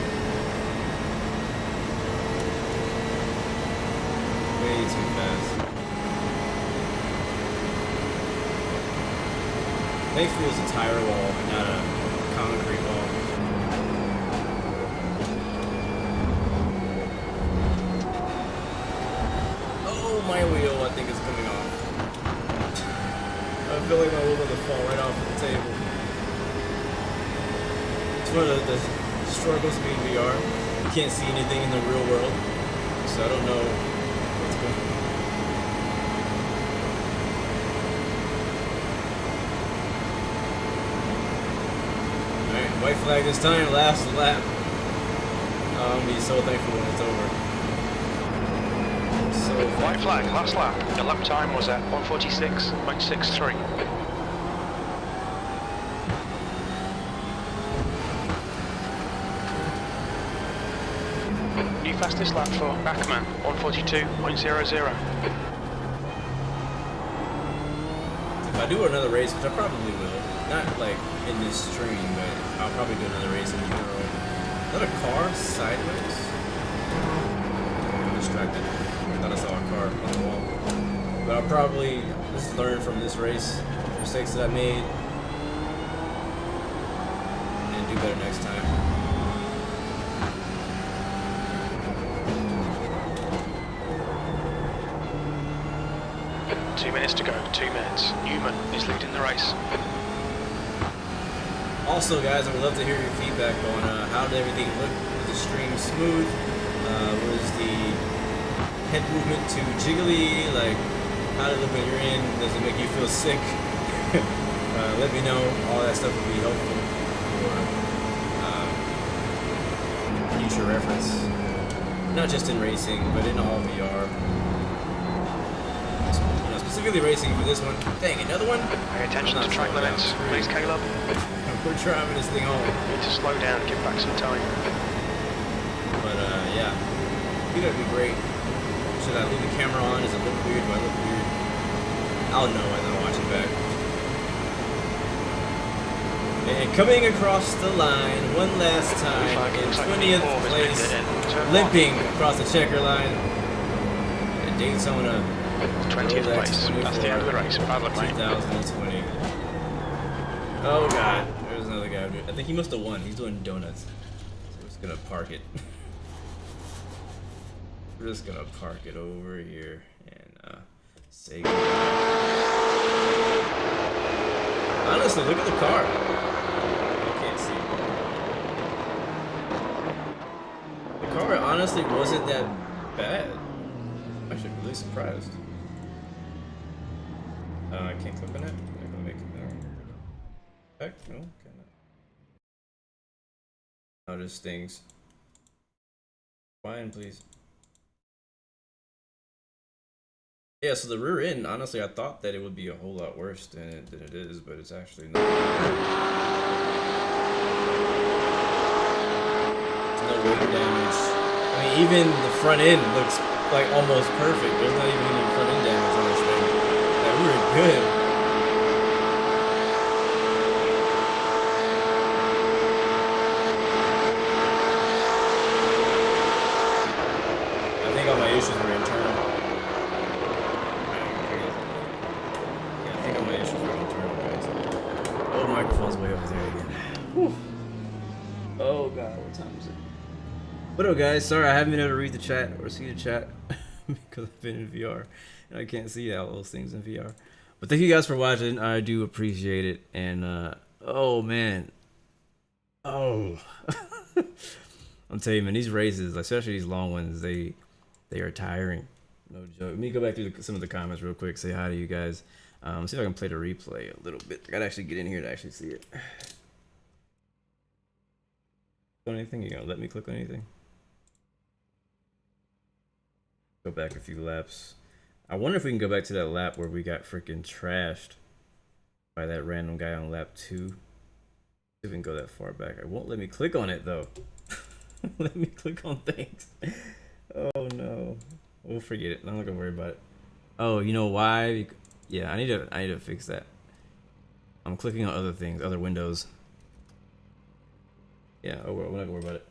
Way too fast. Thankfully it was a tire wall and not a concrete wall. Oh, my wheel I think is coming off. I feel like my wheel is gonna fall right off the table. It's one of the struggles being VR. You can't see anything in the real world, so I don't know what's going on. Alright, white flag this time, last lap. I'm gonna be so thankful when it's over. So White flag, last lap. The lap time was at 146.63. New fastest lap for Backman, 142.00. if I do another race, which I probably will, not like in this stream, but I'll probably do another race in Euro. Is that a car sideways? I'm distracted. I thought I saw a car on the wall. But I'll probably just learn from this race, mistakes that I made, and do better next time. Two minutes to go, 2 minutes. Newman is leading the race. Also, guys, I would love to hear your feedback on how did everything look? Was the stream smooth? Was the head movement too jiggly? Like, how did it look when you're in? Does it make you feel sick? Let me know. All that stuff would be helpful for future reference. Not just in racing, but in all VR. Specifically racing for this one. Dang, another one? Pay attention to track limits, please, Caleb. We're driving this thing home. Need to slow down, give back some time. But yeah, I think that'd be great. Should I leave the camera on? Does it look weird? Do I look weird? I'll know as I watch it back. And Coming across the line one last time in 20th place, limping across the checker line at Daytona. 20th place. That's the end of the race. Bad luck, mate. 2020. Oh god, there's another guy. I think he must have won. He's doing donuts. So we're just gonna park it. We're just gonna park it over here and say goodbye. Honestly, look at the car. I can't see. The car honestly wasn't that bad. I'm actually really surprised. I can't click on it. I'm gonna make it now. Heck, no, cannot. Oh, just stings. Fine, please. Yeah, so the rear end, honestly, I thought that it would be a whole lot worse than it is, but it's actually not. There's no weight damage. I mean, even the front end looks like almost perfect. There's not even any front end damage on this thing. Like, we were good. I think all my issues were internal. Microphone's way over there again. Whew. Oh god, what time is it? What up, guys? Sorry I haven't been able to read the chat or see the chat because I've been in VR and I can't see all those things in VR. But thank you guys for watching. I do appreciate it. And oh man, oh, I'm telling you, man, these races, especially these long ones, they are tiring. No joke. Let me go back through some of the comments real quick. Say hi to you guys. See if I can play the replay a little bit. I gotta actually get in here to actually see it. On anything? You gonna let me click on anything? Go back a few laps. I wonder if we can go back to that lap where we got freaking trashed by that random guy on lap 2. See if we can go that far back. It won't let me click on it though. Let me click on things. Oh no. We'll forget it. I'm not gonna worry about it. Oh, you know why? Yeah, I need to fix that. I'm clicking on other things, other windows. Yeah, oh, we're not gonna worry about it.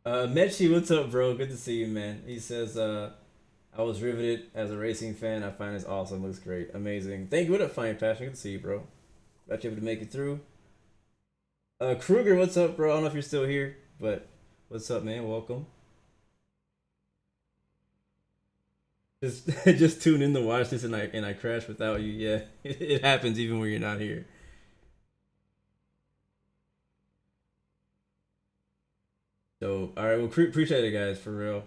Mechi, what's up, bro? Good to see you, man. He says, I was riveted as a racing fan. I find this awesome. Looks great. Amazing. Thank you. What up, Fine Passion? Good to see you, bro. Got you able to make it through. Kruger, what's up, bro? I don't know if you're still here, but what's up, man? Welcome. Just tune in to watch this and I crash without you. Yeah, it happens even when you're not here. So, all right, well, appreciate it, guys, for real.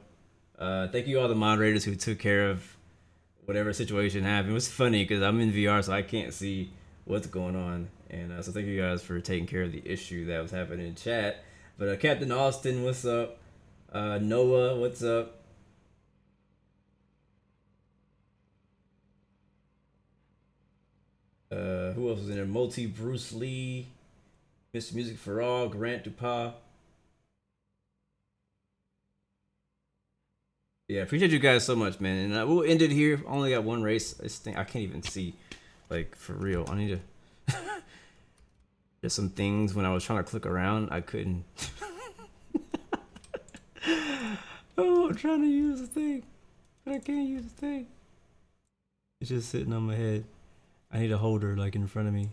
Thank you all the moderators who took care of whatever situation happened. It was funny because I'm in VR, so I can't see what's going on. And so thank you guys for taking care of the issue that was happening in chat. But Captain Austin, what's up? Noah, what's up? Who else was in there? Multi, Bruce Lee, Mr. Music for All, Grant Dupas. Yeah, appreciate you guys so much, man. And we'll end it here. Only got one race. This thing I can't even see, like, for real. I need to. There's some things when I was trying to click around, I couldn't. Oh, I'm trying to use the thing, but I can't use the thing. It's just sitting on my head. I need a holder like in front of me.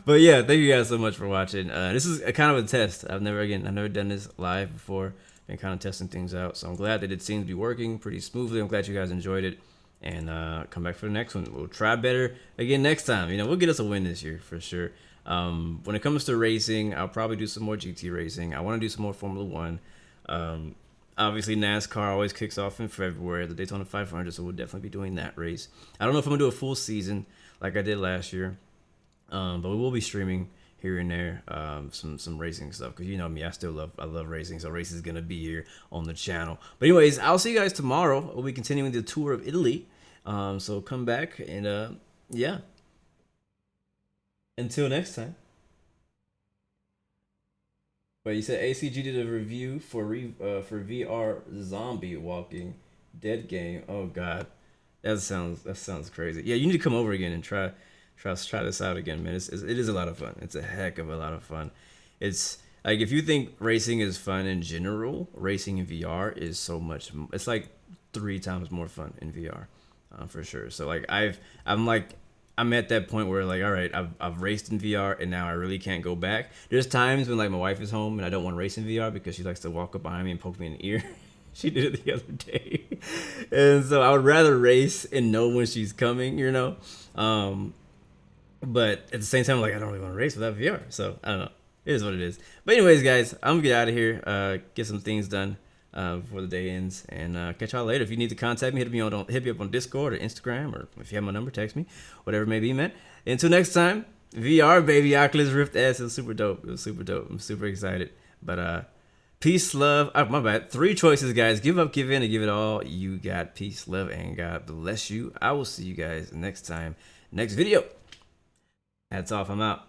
But yeah, thank you guys so much for watching. This is a kind of a test. I've never done this live before. Been kind of testing things out, so I'm glad that it seems to be working pretty smoothly. I'm glad you guys enjoyed it, and come back for the next one. We'll try better again next time. You know, we'll get us a win this year for sure. When it comes to racing, I'll probably do some more GT racing. I want to do some more Formula One. Obviously, NASCAR always kicks off in February, the Daytona 500, so we'll definitely be doing that race. I don't know if I'm gonna do a full season like I did last year, but we will be streaming here and there some racing stuff, because you know me, I love racing, so racing is gonna be here on the channel. But anyways, I'll see you guys tomorrow. We'll be continuing the tour of Italy, so come back, and yeah, until next time. Wait. But you said ACG did a review for VR zombie walking dead game. Oh god, that sounds crazy. Yeah, you need to come over again and try this out again, man. It is a lot of fun. It's a heck of a lot of fun. It's like if you think racing is fun in general, racing in VR is so much. It's like 3 times more fun in VR, for sure. So like I'm at that point where like, all right, I've raced in VR and now I really can't go back. There's times when like my wife is home and I don't want to race in VR because she likes to walk up behind me and poke me in the ear. She did it the other day, and so I would rather race and know when she's coming, you know. But at the same time, like I don't really want to race without VR. So I don't know. It is what it is. But anyways, guys, I'm gonna get out of here. Get some things done before the day ends, and catch y'all later. If you need to contact me, hit me up on Discord or Instagram, or if you have my number, text me, whatever it may be, man. Until next time, VR baby, Oculus Rift S. It was super dope. It was super dope. I'm super excited. But peace, love. My bad. 3 choices, guys. Give up, give in, and give it all you got. Peace, love, and God bless you. I will see you guys next time, next video. Hats off. I'm out.